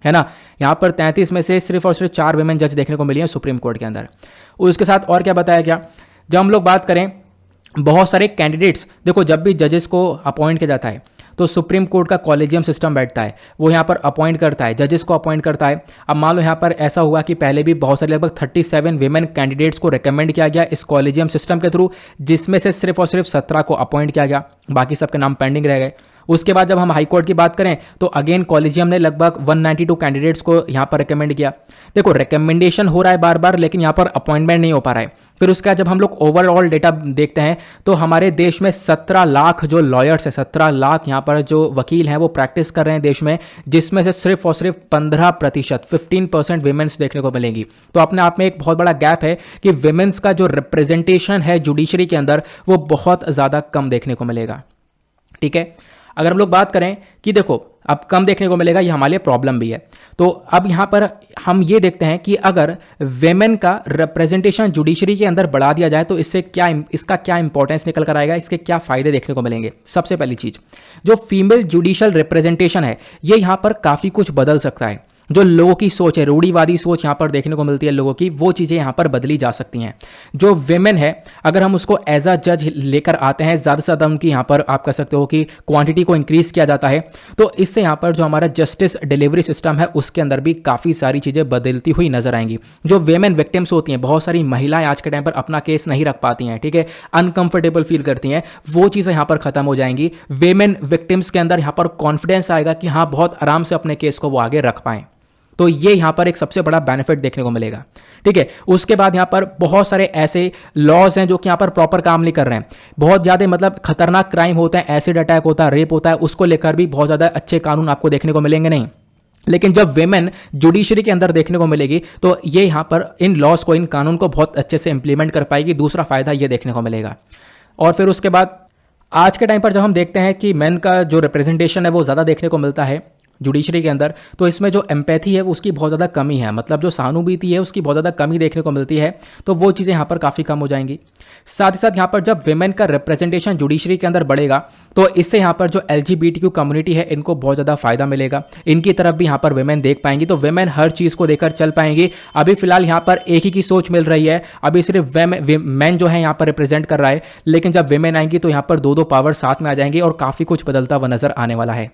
S1: है ना। यहां पर 33 में से सिर्फ और सिर्फ 4 विमेन जज देखने को मिली है सुप्रीम कोर्ट के अंदर। उसके साथ और क्या बताया गया, जब हम लोग बात करें बहुत सारे कैंडिडेट्स, देखो जब भी जजेस को अपॉइंट किया जाता है तो सुप्रीम कोर्ट का कॉलेजियम सिस्टम बैठता है, वो यहाँ पर अपॉइंट करता है, जजेस को अपॉइंट करता है। अब मान लो यहाँ पर ऐसा हुआ कि पहले भी बहुत सारे लगभग 37 विमेन कैंडिडेट्स को रिकमेंड किया गया इस कॉलेजियम सिस्टम के थ्रू, जिसमें से सिर्फ और सिर्फ 17 को अपॉइंट किया गया, बाकी सबके नाम पेंडिंग रह गए। उसके बाद जब हम हाई कोर्ट की बात करें तो अगेन कॉलेजियम ने लगभग 192 कैंडिडेट्स को यहाँ पर रिकमेंड किया। देखो, रिकमेंडेशन हो रहा है बार बार, लेकिन यहाँ पर अपॉइंटमेंट नहीं हो पा रहा है। फिर उसके बाद जब हम लोग ओवरऑल डेटा देखते हैं तो हमारे देश में 17 लाख जो लॉयर्स हैं, 17 लाख यहाँ पर जो वकील हैं वो प्रैक्टिस कर रहे हैं देश में, जिसमें से सिर्फ और सिर्फ 15% 15% विमेंस देखने को मिलेंगी। तो अपने आप में एक बहुत बड़ा गैप है कि विमेंस का जो रिप्रेजेंटेशन है जुडिशरी के अंदर वो बहुत ज़्यादा कम देखने को मिलेगा। ठीक है, अगर हम लोग बात करें कि देखो अब कम देखने को मिलेगा, ये हमारे लिए प्रॉब्लम भी है। तो अब यहाँ पर हम ये देखते हैं कि अगर वेमेन का रिप्रेजेंटेशन जुडिशरी के अंदर बढ़ा दिया जाए तो इसका क्या इंपॉर्टेंस निकल कर आएगा, इसके क्या फायदे देखने को मिलेंगे। सबसे पहली चीज, जो फीमेल जुडिशियल रिप्रेजेंटेशन है ये यहाँ पर काफ़ी कुछ बदल सकता है। जो लोगों की सोच है, रूढ़िवादी सोच यहाँ पर देखने को मिलती है लोगों की, वो चीज़ें यहाँ पर बदली जा सकती हैं। जो विमेन है अगर हम उसको एज अ जज लेकर आते हैं, ज़्यादा से ज़्यादा उनकी यहाँ पर आप कह सकते हो कि क्वांटिटी को इंक्रीज किया जाता है, तो इससे यहाँ पर जो हमारा जस्टिस डिलीवरी सिस्टम है उसके अंदर भी काफ़ी सारी चीज़ें बदलती हुई नजर आएंगी। जो विमेन विक्टिम्स होती हैं, बहुत सारी महिलाएं आज के टाइम पर अपना केस नहीं रख पाती हैं, ठीक है, अनकंफर्टेबल फील करती हैं, वो चीज़ें यहाँ पर खत्म हो जाएंगी। विमेन विक्टिम्स के अंदर यहाँ पर कॉन्फिडेंस आएगा कि हाँ बहुत आराम से अपने केस को वो आगे रख पाएं। तो ये यहां पर एक सबसे बड़ा बेनिफिट देखने को मिलेगा। ठीक है, उसके बाद यहां पर बहुत सारे ऐसे लॉज हैं जो कि यहां पर प्रॉपर काम नहीं कर रहे हैं। बहुत ज्यादा मतलब खतरनाक क्राइम होता है, एसिड अटैक होता है, रेप होता है, उसको लेकर भी बहुत ज्यादा अच्छे कानून आपको देखने को मिलेंगे नहीं। लेकिन जब वेमेन जुडिशरी के अंदर देखने को मिलेगी तो ये यहां पर इन लॉज को, इन कानून को बहुत अच्छे से इंप्लीमेंट कर पाएगी। दूसरा फायदा ये देखने को मिलेगा। और फिर उसके बाद आज के टाइम पर जब हम देखते हैं कि मेन का जो रिप्रेजेंटेशन है वो ज़्यादा देखने को मिलता है जुडिशरी के अंदर, तो इसमें जो एम्पैथी है उसकी बहुत ज़्यादा कमी है, मतलब जो सहानुभूति है उसकी बहुत ज़्यादा कमी देखने को मिलती है। तो वो चीज़ें यहाँ पर काफ़ी कम हो जाएंगी। साथ ही साथ यहाँ पर जब विमेन का रिप्रेजेंटेशन जुडिशरी के अंदर बढ़ेगा तो इससे यहाँ पर जो LGBTQ कम्युनिटी है इनको बहुत ज़्यादा फायदा मिलेगा। इनकी तरफ भी यहाँ पर विमेन देख पाएंगी, तो विमेन हर चीज़ को देखकर चल पाएंगी। अभी फिलहाल यहाँ पर एक ही की सोच मिल रही है, अभी सिर्फ मैन जो है यहाँ पर रिप्रेजेंट कर रहा है, लेकिन जब विमेन आएंगी तो यहाँ पर दो पावर साथ में आ जाएंगी और काफ़ी कुछ बदलता हुआ नजर आने वाला है।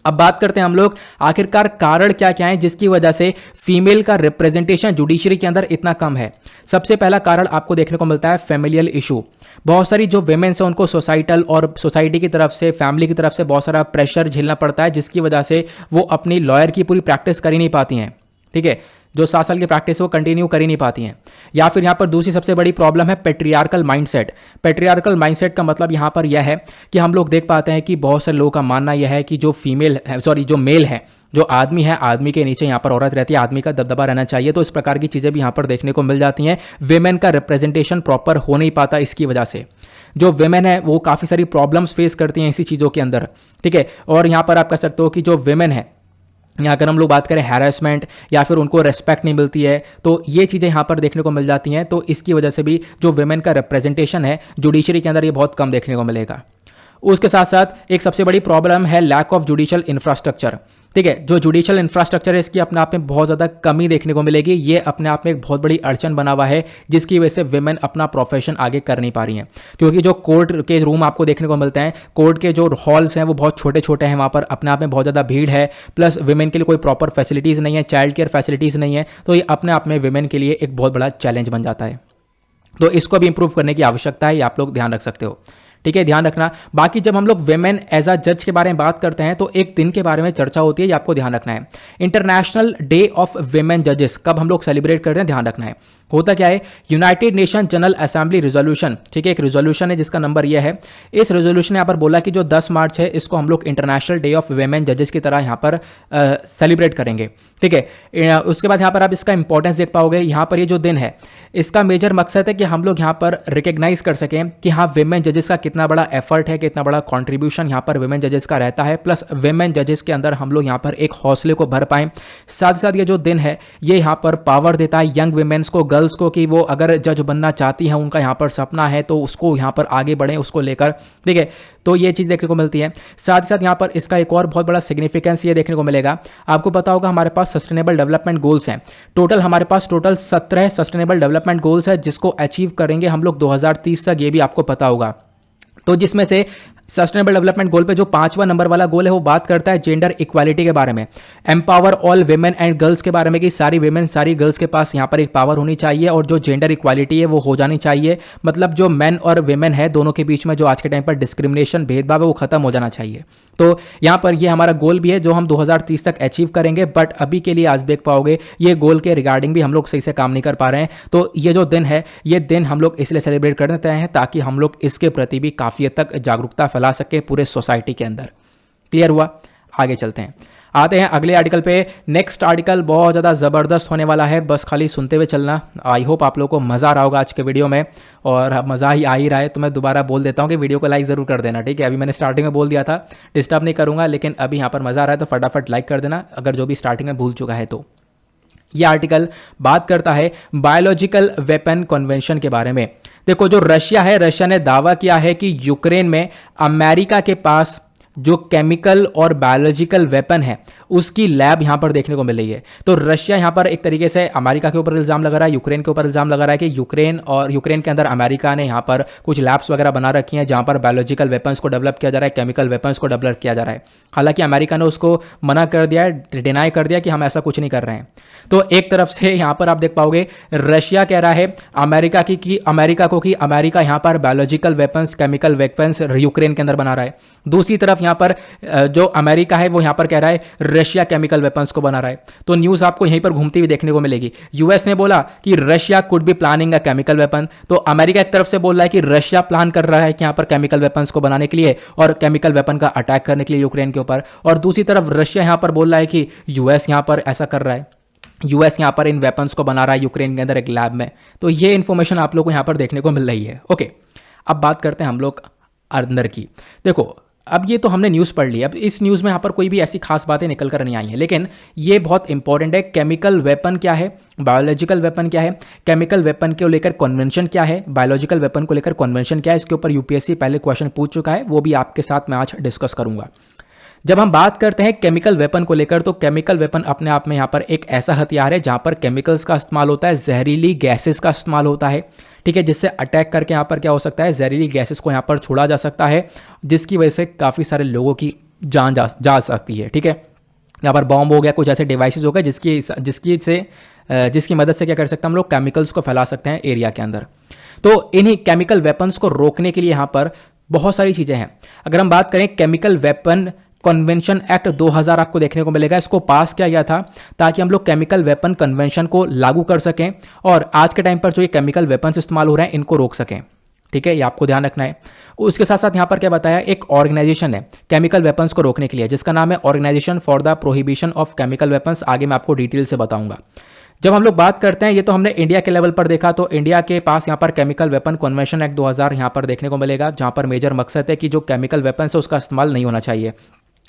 S1: अब बात करते हैं हम लोग आखिरकार कारण क्या क्या है जिसकी वजह से फीमेल का रिप्रेजेंटेशन जुडिशरी के अंदर इतना कम है। सबसे पहला कारण आपको देखने को मिलता है फैमिलियल इशू। बहुत सारी जो वेमेन्स हैं उनको सोसाइटल और सोसाइटी की तरफ से, फैमिली की तरफ से बहुत सारा प्रेशर झेलना पड़ता है, जिसकी वजह से वो अपनी लॉयर की पूरी प्रैक्टिस कर ही नहीं पाती हैं। ठीक है, जो 7 साल की प्रैक्टिस है वो कंटिन्यू कर ही नहीं पाती हैं। या फिर यहाँ पर दूसरी सबसे बड़ी प्रॉब्लम है पेट्रियार्कल माइंडसेट। पेट्रियार्कल माइंडसेट का मतलब यहाँ पर यह है कि हम लोग देख पाते हैं कि बहुत से लोगों का मानना यह है कि जो जो मेल है, जो आदमी है, आदमी के नीचे यहाँ पर औरत रहती है, आदमी का दबदबा रहना चाहिए। तो इस प्रकार की चीज़ें भी यहाँ पर देखने को मिल जाती हैं। वेमेन का रिप्रेजेंटेशन प्रॉपर हो नहीं पाता, इसकी वजह से जो वेमेन है वो काफ़ी सारी प्रॉब्लम्स फेस करती हैं इसी चीज़ों के अंदर। ठीक है, और यहाँ पर आप कह सकते हो कि जो वेमेन है, यहाँ अगर हम लोग बात करें हैरेसमेंट या फिर उनको रेस्पेक्ट नहीं मिलती है, तो ये चीज़ें यहाँ पर देखने को मिल जाती हैं। तो इसकी वजह से भी जो वेमेन का रिप्रेजेंटेशन है जुडिशरी के अंदर ये बहुत कम देखने को मिलेगा। उसके साथ साथ एक सबसे बड़ी प्रॉब्लम है लैक ऑफ जुडिशियल इंफ्रास्ट्रक्चर। ठीक है, जो जुडिशियल इंफ्रास्ट्रक्चर है इसकी अपने आप में बहुत ज़्यादा कमी देखने को मिलेगी। ये अपने आप में एक बहुत बड़ी अड़चन बना हुआ है, जिसकी वजह से विमेन अपना प्रोफेशन आगे कर नहीं पा रही हैं। क्योंकि जो कोर्ट के रूम आपको देखने को मिलते हैं, कोर्ट के जो हॉल्स हैं वो बहुत छोटे छोटे हैं, वहाँ पर अपने आप में बहुत ज़्यादा भीड़ है, प्लस विमेन के लिए कोई प्रॉपर फैसिलिटीज़ नहीं है, चाइल्ड केयर फैसिलिटीज़ नहीं है। तो ये अपने आप में विमेन के लिए एक बहुत बड़ा चैलेंज बन जाता है। तो इसको भी इंप्रूव करने की आवश्यकता है, ये आप लोग ध्यान रख सकते हो। ठीक है, ध्यान रखना। बाकी जब हम लोग वेमेन एज अ जज के बारे में बात करते हैं तो एक दिन के बारे में चर्चा होती है, ये आपको ध्यान रखना है। इंटरनेशनल डे ऑफ वेमेन जजेस कब हम लोग सेलिब्रेट करते हैं, ध्यान रखना है। होता क्या है, United nation general assembly resolution, ठीक है, एक रिजोल्यूशन है जिसका नंबर यह है। इस रिजोल्यूशन ने यहाँ पर बोला कि जो 10 मार्च है इसको हम लोग इंटरनेशनल डे ऑफ वेमेन जजेस की तरह यहाँ पर सेलिब्रेट करेंगे, ठीक है। उसके बाद यहाँ पर आप इसका इंपॉर्टेंस देख पाओगे। यहाँ पर ये जो दिन है इसका मेजर मकसद है कि हम लोग यहाँ पर रिकग्नाइज कर सकें कि हाँ वेमेन जजेस का कितना बड़ा एफर्ट है, कितना बड़ा कंट्रीब्यूशन यहाँ पर वेमेन जजेस का रहता है, प्लस वेमेन जजेस के अंदर हम लोग यहाँ पर एक हौसले को भर पाएं। साथ ही साथ ये जो दिन है ये यहाँ पर पावर देता है यंग वेमेन्स को, गर्ल्स को, कि वो अगर जज बनना चाहती हैं, उनका यहाँ पर सपना है तो उसको यहाँ पर आगे बढ़ें उसको लेकर, ठीक है। तो ये चीज़ देखने को मिलती है। साथ ही साथ यहाँ पर इसका एक और बहुत बड़ा सिग्निफिकेंस ये देखने को मिलेगा। आपको पता होगा हमारे पास सस्टेनेबल डेवलपमेंट गोल्स हैं। हमारे पास टोटल 17 सस्टेनेबल डेवलपमेंट गोल्स है जिसको अचीव करेंगे हम लोग 2030 तक, ये भी आपको पता होगा। तो जिसमें से सस्टेनेबल डेवलपमेंट गोल पे जो 5वां नंबर वाला गोल है वो बात करता है जेंडर इक्वालिटी के बारे में, empower all women and girls के बारे में, कि सारी वेमेन सारी गर्ल्स के पास यहाँ पर एक पावर होनी चाहिए और जो जेंडर इक्वालिटी है वो हो जानी चाहिए। मतलब जो मेन और वेमेन है दोनों के बीच में जो आज के टाइम पर डिस्क्रिमिनेशन भेदभाव है वो खत्म हो जाना चाहिए। तो यहाँ पर ये हमारा गोल भी है जो हम 2030 तक अचीव करेंगे। बट अभी के लिए आज देख पाओगे ये गोल के रिगार्डिंग भी हम लोग सही से काम नहीं कर पा रहे हैं। तो ये जो दिन है ये दिन हम लोग इसलिए सेलिब्रेट कर देते हैं ताकि हम लोग इसके प्रति भी काफ़ी हद तक जागरूकता फैला सके पूरे सोसाइटी के अंदर। क्लियर हुआ? आगे चलते हैं, आते हैं अगले आर्टिकल पे। नेक्स्ट आर्टिकल बहुत ज़्यादा ज़बरदस्त होने वाला है, बस खाली सुनते हुए चलना। आई होप आप लोगों को मज़ा आ रहा होगा आज के वीडियो में, और मज़ा ही आ ही रहा है तो मैं दोबारा बोल देता हूँ कि वीडियो को लाइक ज़रूर कर देना, ठीक है। अभी मैंने स्टार्टिंग में बोल दिया था डिस्टर्ब नहीं करूँगा, लेकिन अभी यहाँ पर मज़ा आ रहा है तो फटाफट लाइक कर देना अगर जो भी स्टार्टिंग में भूल चुका है तो। यह आर्टिकल बात करता है बायोलॉजिकल वेपन कन्वेंशन के बारे में। देखो जो रशिया है, रशिया ने दावा किया है कि यूक्रेन में अमेरिका के पास जो केमिकल और बायोलॉजिकल वेपन है उसकी लैब यहां पर देखने को मिल रही है। तो रशिया यहां पर एक तरीके से अमेरिका के ऊपर इल्जाम लगा रहा है, यूक्रेन के ऊपर इल्जाम लगा रहा है कि यूक्रेन के अंदर अमेरिका ने यहां पर कुछ लैब्स वगैरह बना रखी हैं जहां पर बायोलॉजिकल वेपन्स को डेवलप किया जा रहा है, केमिकल वेपन्स को डेवलप किया जा रहा है। हालांकि अमेरिका ने उसको मना कर दिया है, डिनाई कर दिया कि हम ऐसा कुछ नहीं कर रहे हैं। तो एक तरफ से यहां पर आप देख पाओगे रशिया कह रहा है अमेरिका कि अमेरिका यहां पर biological weapons, chemical weapons Ukraine के अंदर बना रहा है। दूसरी तरफ यहां पर जो अमेरिका है वो यहां पर कह रहा है रशिया केमिकल वेपन्स को बना रहा है। तो न्यूज आपको यहीं पर घूमती हुई देखने को मिलेगी। यूएस ने बोला कि Russia could be planning a chemical weapon, तो अमेरिका एक तरफ से बोल रहा है कि रशिया प्लान कर रहा है कि यहां पर केमिकल वेपन्स को बनाने के लिए और केमिकल वेपन का अटैक करने के लिए यूक्रेन के ऊपर, और दूसरी तरफ रशिया यहां पर बोल रहा है कि यूएस यहां पर ऐसा कर रहा है, यूएस यहां पर इन वेपन्स को बना रहा है यूक्रेन के अंदर एक लैब में। तो ये इंफॉर्मेशन आप लोग को यहां पर देखने को मिल रही है। ओके, अब बात करते हैं हम लोग अंदर की। देखो अब ये तो हमने न्यूज़ पढ़ ली, अब इस न्यूज़ में यहाँ पर कोई भी ऐसी खास बातें निकल कर नहीं आई हैं, लेकिन ये बहुत इंपॉर्टेंट है। केमिकल वेपन क्या है, बायोलॉजिकल वेपन क्या है, केमिकल वेपन को लेकर कन्वेंशन क्या है, बायोलॉजिकल वेपन को लेकर कन्वेंशन क्या है, इसके ऊपर यूपीएससी पहले क्वेश्चन पूछ चुका है, वो भी आपके साथ मैं आज डिस्कस करूंगा। जब हम बात करते हैं केमिकल वेपन को लेकर, तो केमिकल वेपन अपने आप में यहाँ पर एक ऐसा हथियार है जहां पर केमिकल्स का इस्तेमाल होता है, जहरीली गैसेस का इस्तेमाल होता है, ठीक है, जिससे अटैक करके यहाँ पर क्या हो सकता है, जहरीली गैसेस को यहाँ पर छोड़ा जा सकता है, जिसकी वजह से काफ़ी सारे लोगों की जान जा सकती है, ठीक है। यहाँ पर बॉम्ब हो गया, कुछ ऐसे डिवाइसेस हो गए जिसकी मदद से क्या कर सकते हैं हम लोग, केमिकल्स को फैला सकते हैं एरिया के अंदर। तो इन्हीं केमिकल वेपन्स को रोकने के लिए यहाँ पर बहुत सारी चीज़ें हैं। अगर हम बात करें केमिकल वेपन कन्वेंशन एक्ट 2000 आपको देखने को मिलेगा, इसको पास किया गया था ताकि हम लोग केमिकल वेपन कन्वेंशन को लागू कर सकें और आज के टाइम पर जो ये केमिकल वेपन्स इस्तेमाल हो रहे हैं इनको रोक सकें, ठीक है, ये आपको ध्यान रखना है। उसके साथ साथ यहाँ पर क्या बताया, एक ऑर्गेनाइजेशन है केमिकल वेपन्स को रोकने के लिए जिसका नाम है organisation for the prohibition of chemical weapons. आगे मैं आपको डिटेल से बताऊंगा। जब हम लोग बात करते हैं, ये तो हमने इंडिया के लेवल पर देखा, तो इंडिया के पास यहाँ पर केमिकल वेपन कन्वेंशन एक्ट 2000 यहाँ पर देखने को मिलेगा, जहाँ पर मेजर मकसद है कि जो केमिकल वेपन्स है उसका इस्तेमाल नहीं होना चाहिए।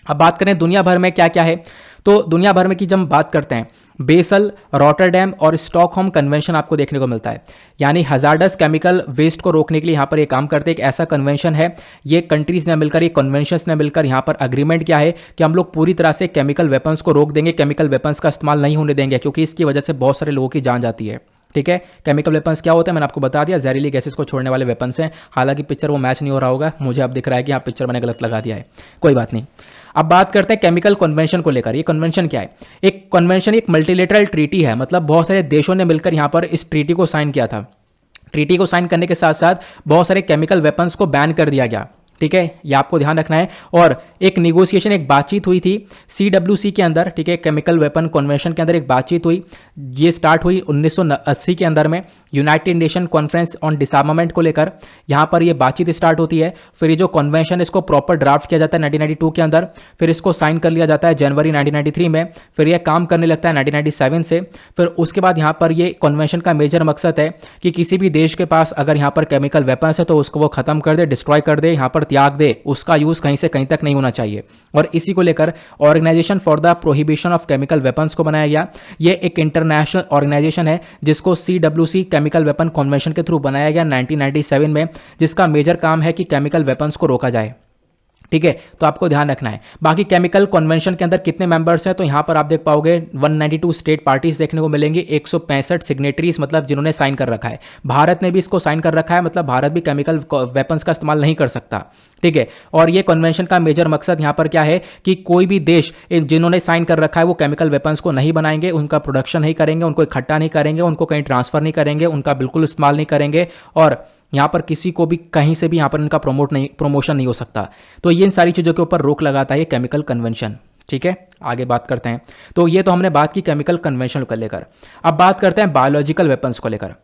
S1: अब बात करें दुनिया भर में क्या क्या है, तो दुनिया भर में की जब हम बात करते हैं, बेसल, रॉटरडैम और स्टॉकहोम कन्वेंशन आपको देखने को मिलता है, यानी हजार्डस केमिकल वेस्ट को रोकने के लिए यहाँ पर ये काम करते हैं। एक ऐसा कन्वेंशन है, ये कंट्रीज ने मिलकर, ये कन्वेंशंस ने मिलकर यहाँ पर अग्रीमेंट किया है कि हम लोग पूरी तरह से केमिकल वेपन्स को रोक देंगे, केमिकल वेपन्स का इस्तेमाल नहीं होने देंगे, क्योंकि इसकी वजह से बहुत सारे लोगों की जान जाती है, ठीक है। केमिकल वेपन्स क्या होते हैं मैंने आपको बता दिया, जहरीली गैसेस को छोड़ने वाले वेपन्स हैं। हालांकि पिक्चर वो मैच नहीं हो रहा होगा, मुझे अब दिख रहा है कि यहाँ पिक्चर मैंने गलत लगा दिया है, कोई बात नहीं। अब बात करते हैं केमिकल कन्वेंशन को लेकर। ये कन्वेंशन क्या है, एक कन्वेंशन एक मल्टीलेटरल ट्रीटी है, मतलब बहुत सारे देशों ने मिलकर यहाँ पर इस ट्रीटी को साइन किया था ट्रीटी को साइन करने के साथ साथ बहुत सारे केमिकल वेपन्स को बैन कर दिया गया। ठीक है, ये आपको ध्यान रखना है। और एक निगोशिएशन, एक बातचीत हुई थी CWC के अंदर। ठीक है, केमिकल वेपन कन्वेंशन के अंदर एक बातचीत हुई। ये स्टार्ट हुई 1980 के अंदर में, यूनाइटेड नेशन कॉन्फ्रेंस ऑन डिसआर्मामेंट को लेकर यहाँ पर ये बातचीत स्टार्ट होती है। फिर ये जो कन्वेंशन इसको प्रॉपर ड्राफ्ट किया जाता है 1992 के अंदर, फिर इसको साइन कर लिया जाता है जनवरी 1993 में। फिर यह काम करने लगता है 1997 से। फिर उसके बाद यहाँ पर ये कन्वेंशन का मेजर मकसद है कि किसी भी देश के पास अगर यहाँ पर केमिकल वेपन्स है तो उसको वो खत्म कर दे, डिस्ट्रॉय कर दे, यहाँ पर त्याग दे, उसका यूज कहीं से कहीं तक नहीं होना चाहिए। और इसी को लेकर organisation for the prohibition of chemical weapons को बनाया गया। ये एक इंटरनेशनल ऑर्गेनाइजेशन है जिसको CWC केमिकल वेपन कन्वेंशन के थ्रू बनाया गया 1997 में, जिसका मेजर काम है कि केमिकल वेपन्स को रोका जाए। ठीक है, तो आपको ध्यान रखना है। बाकी केमिकल कन्वेंशन के अंदर कितने मेंबर्स हैं, तो यहां पर आप देख पाओगे 192 स्टेट पार्टीज देखने को मिलेंगे, 165 सिग्नेटरीज मतलब जिन्होंने साइन कर रखा है। भारत ने भी इसको साइन कर रखा है, मतलब भारत भी केमिकल वेपन्स का इस्तेमाल नहीं कर सकता। ठीक है, और ये कन्वेंशन का मेजर मकसद यहां पर क्या है कि कोई भी देश जिन्होंने साइन कर रखा है वो केमिकल वेपन्स को नहीं बनाएंगे, उनका प्रोडक्शन नहीं करेंगे, उनको इकट्ठा नहीं करेंगे, उनको कहीं ट्रांसफर नहीं करेंगे, उनका बिल्कुल इस्तेमाल नहीं करेंगे, और यहाँ पर किसी को भी कहीं से भी यहाँ पर इनका प्रमोशन नहीं हो सकता। तो ये इन सारी चीज़ों के ऊपर रोक लगाता है ये केमिकल कन्वेंशन। ठीक है, आगे बात करते हैं। तो ये तो हमने बात की केमिकल कन्वेंशन को लेकर। अब बात करते हैं बायोलॉजिकल वेपन्स को लेकर।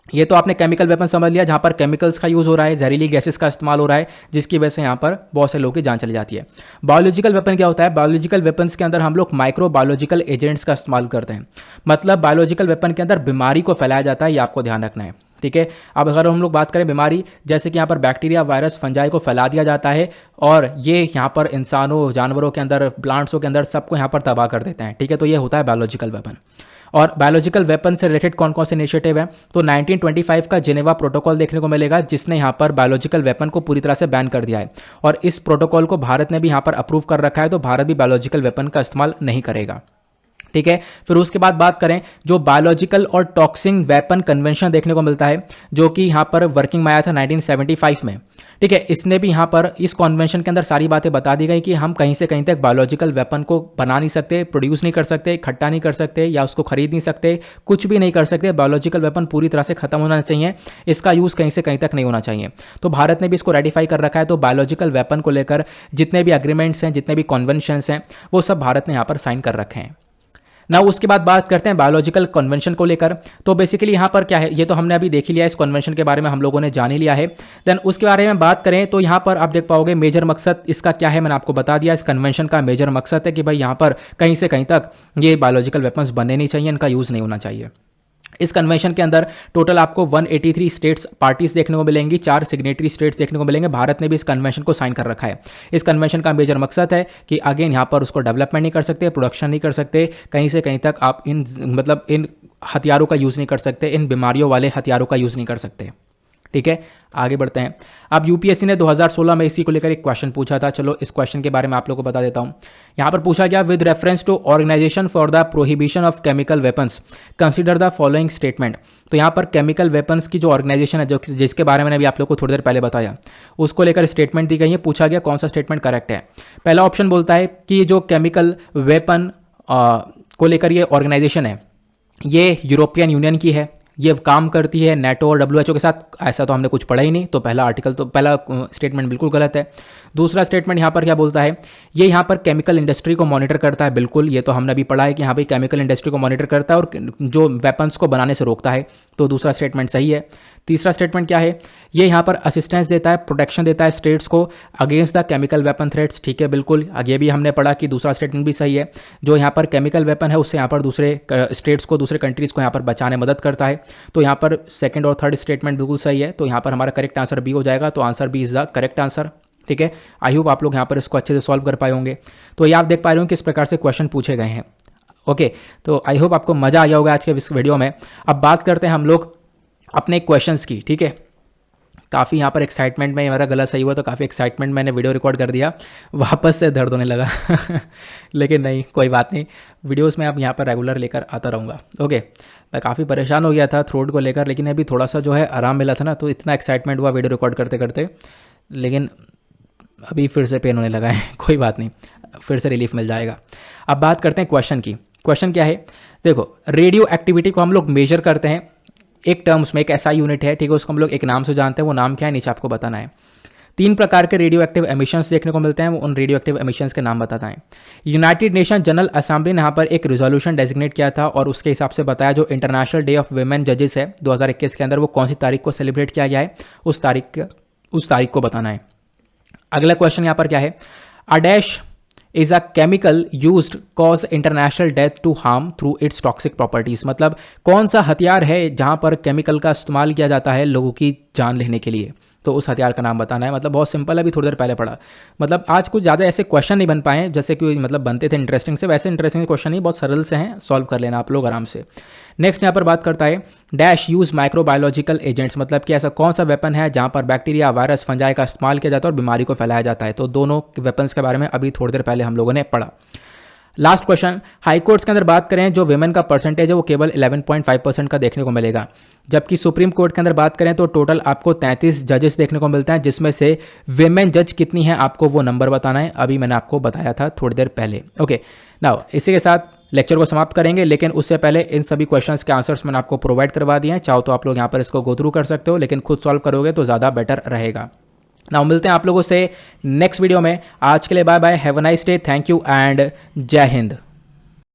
S1: ये तो आपने केमिकल वेपन समझ लिया जहाँ पर केमिकल्स का यूज़ हो रहा है, जहरीली गैसेस का इस्तेमाल हो रहा है, जिसकी वजह से यहाँ पर बहुत से लोगों की जान चली जाती है। बायोलॉजिकल वेपन क्या होता है? बायोलॉजिकल वेपन्स के अंदर हम लोग माइक्रो बायोलॉजिकल एजेंट्स का इस्तेमाल करते हैं। मतलब बायोलॉजिकल वेपन के अंदर बीमारी को फैलाया जाता है, ये आपको ध्यान रखना है। ठीक है, अब अगर हम लोग बात करें बीमारी, जैसे कि यहाँ पर बैक्टीरिया, वायरस, फंजाई को फैला दिया जाता है और ये यहाँ पर इंसानों, जानवरों के अंदर, प्लांट्सों के अंदर सबको यहाँ पर तबाह कर देते हैं। ठीक है, तो ये होता है बायोलॉजिकल वेपन। और बायोलॉजिकल वेपन से रिलेटेड कौन कौन से इनिशिएटिव है, तो 1925 का जेनेवा प्रोटोकॉल देखने को मिलेगा, जिसने यहाँ पर बायोलॉजिकल वेपन को पूरी तरह से बैन कर दिया है। और इस प्रोटोकॉल को भारत ने भी यहाँ पर अप्रूव कर रखा है, तो भारत भी बायोलॉजिकल वेपन का इस्तेमाल नहीं करेगा। ठीक है, फिर उसके बाद बात करें जो बायोलॉजिकल और टॉक्सिक वेपन कन्वेंशन देखने को मिलता है, जो कि यहाँ पर वर्किंग में आया था 1975 में। ठीक है, इसने भी यहाँ पर इस कन्वेंशन के अंदर सारी बातें बता दी गई कि हम कहीं से कहीं तक बायोलॉजिकल वेपन को बना नहीं सकते, प्रोड्यूस नहीं कर सकते, इकट्ठा नहीं कर सकते, या उसको खरीद नहीं सकते, कुछ भी नहीं कर सकते। बायोलॉजिकल वेपन पूरी तरह से खत्म होना चाहिए, इसका यूज़ कहीं से कहीं तक नहीं होना चाहिए। तो भारत ने भी इसको रेटिफाई कर रखा है। तो बायोलॉजिकल वेपन को लेकर जितने भी एग्रीमेंट्स हैं, जितने भी कन्वेंशंस हैं, वो सब भारत ने यहाँ पर साइन कर रखे हैं ना। उसके बाद बात करते हैं बायोलॉजिकल कन्वेंशन को लेकर। तो बेसिकली यहाँ पर क्या है, ये तो हमने अभी देख ही लिया, इस कन्वेंशन के बारे में हम लोगों ने जान ही लिया है। देन उसके बारे में बात करें तो यहाँ पर आप देख पाओगे मेजर मकसद इसका क्या है, मैंने आपको बता दिया। इस कन्वेंशन का मेजर मकसद है कि भाई यहाँ पर कहीं से कहीं तक ये बायोलॉजिकल वेपन्स बनने नहीं चाहिए, इनका यूज़ नहीं होना चाहिए। इस कन्वेंशन के अंदर टोटल आपको 183 स्टेट्स पार्टीज देखने को मिलेंगी, 4 सिग्नेटरी स्टेट्स देखने को मिलेंगे। भारत ने भी इस कन्वेंशन को साइन कर रखा है। इस कन्वेंशन का मेजर मकसद है कि अगेन यहाँ पर उसको डेवलपमेंट नहीं कर सकते, प्रोडक्शन नहीं कर सकते, कहीं से कहीं तक आप इन हथियारों का यूज़ नहीं कर सकते, इन बीमारियों वाले हथियारों का यूज़ नहीं कर सकते। ठीक है, आगे बढ़ते हैं। अब यूपीएससी ने 2016 में इसी को लेकर एक क्वेश्चन पूछा था। चलो इस क्वेश्चन के बारे में आप लोगों को बता देता हूं। यहां पर पूछा गया, with reference to organisation for the prohibition of chemical weapons consider the following statement. तो यहां पर केमिकल वेपन्स की जो ऑर्गेनाइजेशन है, जो जिसके बारे में मैंने अभी आप लोग को थोड़ी देर पहले बताया, उसको लेकर स्टेटमेंट दी गई है। पूछा गया कौन सा स्टेटमेंट करेक्ट है। पहला ऑप्शन बोलता है कि जो केमिकल वेपन को लेकर ये ऑर्गेनाइजेशन है, ये यूरोपियन यूनियन की है, ये काम करती है नेटो और WHO के साथ। ऐसा तो हमने कुछ पढ़ा ही नहीं, तो पहला स्टेटमेंट बिल्कुल गलत है। दूसरा स्टेटमेंट यहाँ पर क्या बोलता है, ये यहाँ पर केमिकल इंडस्ट्री को मॉनिटर करता है। बिल्कुल, ये तो हमने अभी पढ़ा है कि यहाँ पर केमिकल इंडस्ट्री को मॉनिटर करता है और जो वेपन्स को बनाने से रोकता है। तो दूसरा स्टेटमेंट सही है। तीसरा स्टेटमेंट क्या है, ये यहाँ पर असिस्टेंस देता है, प्रोटेक्शन देता है स्टेट्स को against the chemical weapon threats. ठीक है, बिल्कुल, ये भी हमने पढ़ा कि दूसरा स्टेटमेंट भी सही है। जो यहाँ पर केमिकल वेपन है उससे यहाँ पर दूसरे स्टेट्स को, दूसरे कंट्रीज़ को यहाँ पर बचाने में मदद करता है। तो यहाँ पर सेकंड और थर्ड स्टेटमेंट बिल्कुल सही है। तो यहाँ पर हमारा करेक्ट आंसर बी हो जाएगा। तो answer B is the correct answer. ठीक है, आई होप आप लोग यहाँ पर इसको अच्छे से सॉल्व कर पाए होंगे। तो ये आप देख पा रहे हो किस प्रकार से क्वेश्चन पूछे गए हैं। ओके, तो आई होप आपको मज़ा आया होगा आज के इस वीडियो में। अब बात करते हैं हम लोग अपने क्वेश्चंस की। ठीक है, काफ़ी यहाँ पर एक्साइटमेंट में, मेरा गला सही हुआ तो काफ़ी एक्साइटमेंट मैंने वीडियो रिकॉर्ड कर दिया, वापस से दर्द होने लगा लेकिन नहीं, कोई बात नहीं, वीडियोस में अब यहाँ पर रेगुलर लेकर आता रहूँगा। ओके, मैं काफ़ी परेशान हो गया था थ्रोट को लेकर, लेकिन अभी थोड़ा सा जो है आराम मिला था ना, तो इतना एक्साइटमेंट हुआ वीडियो रिकॉर्ड करते करते, लेकिन अभी फिर से पेन होने लगा है कोई बात नहीं, फिर से रिलीफ मिल जाएगा। अब बात करते हैं क्वेश्चन की। क्वेश्चन क्या है, देखो, रेडियो एक्टिविटी को हम लोग मेजर करते हैं एक टर्म उसमें एक ऐसा यूनिट है, ठीक है, उसको हम लोग एक नाम से जानते हैं, वो नाम क्या है नीचे आपको बताना है। 3 प्रकार के रेडियो एक्टिव एमिशंस देखने को मिलते हैं, उन रेडियो एक्टिव एमिशंस के नाम बताना है। यूनाइटेड नेशन जनरल असेंबली ने यहाँ पर एक रिजोल्यूशन डेजिग्नेट किया था और उसके हिसाब से बताया जो इंटरनेशनल डे ऑफ वुमेन जजेस है 2021 के अंदर वो कौन सी तारीख को सेलिब्रेट किया गया है, उस तारीख को बताना है। अगला क्वेश्चन यहाँ पर क्या है, a dash is a chemical used cause international death to harm through its toxic properties, मतलब कौन सा हथियार है जहां पर केमिकल का इस्तेमाल किया जाता है लोगों की जान लेने के लिए, तो उस हथियार का नाम बताना है। मतलब बहुत सिंपल है, अभी थोड़ी देर पहले पढ़ा। मतलब आज कुछ ज़्यादा ऐसे क्वेश्चन नहीं बन पाए जैसे कि मतलब बनते थे इंटरेस्टिंग से, वैसे इंटरेस्टिंग क्वेश्चन नहीं, बहुत सरल से हैं, सॉल्व कर लेना आप लोग आराम से। नेक्स्ट यहाँ पर बात करता है डैश यूज माइक्रोबायोलॉजिकल एजेंट्स, मतलब कि ऐसा कौन सा वेपन है जहाँ पर बैक्टीरिया, वायरस, फंजाई का इस्तेमाल किया जाता है और बीमारी को फैलाया जाता है। तो दोनों वेपन्स के बारे में अभी थोड़ी देर पहले हम लोगों ने पढ़ा। लास्ट क्वेश्चन, हाई कोर्ट्स के अंदर बात करें जो विमेन का परसेंटेज है वो केवल 11.5% का देखने को मिलेगा, जबकि सुप्रीम कोर्ट के अंदर बात करें तो टोटल आपको 33 जजेस देखने को मिलते हैं, जिसमें से विमेन जज कितनी है आपको वो नंबर बताना है। अभी मैंने आपको बताया था थोड़ी देर पहले। ओके, नाउ इसी के साथ लेक्चर को समाप्त करेंगे, लेकिन उससे पहले इन सभी क्वेश्चंस के आंसर्स मैंने आपको प्रोवाइड करवा दिए हैं। चाहो तो आप लोग यहाँ पर इसको गो थ्रू कर सकते हो, लेकिन खुद सॉल्व करोगे तो ज़्यादा बेटर रहेगा। नाउ मिलते हैं आप लोगों से नेक्स्ट वीडियो में। आज के लिए bye bye, have a nice day, thank you and जय हिंद।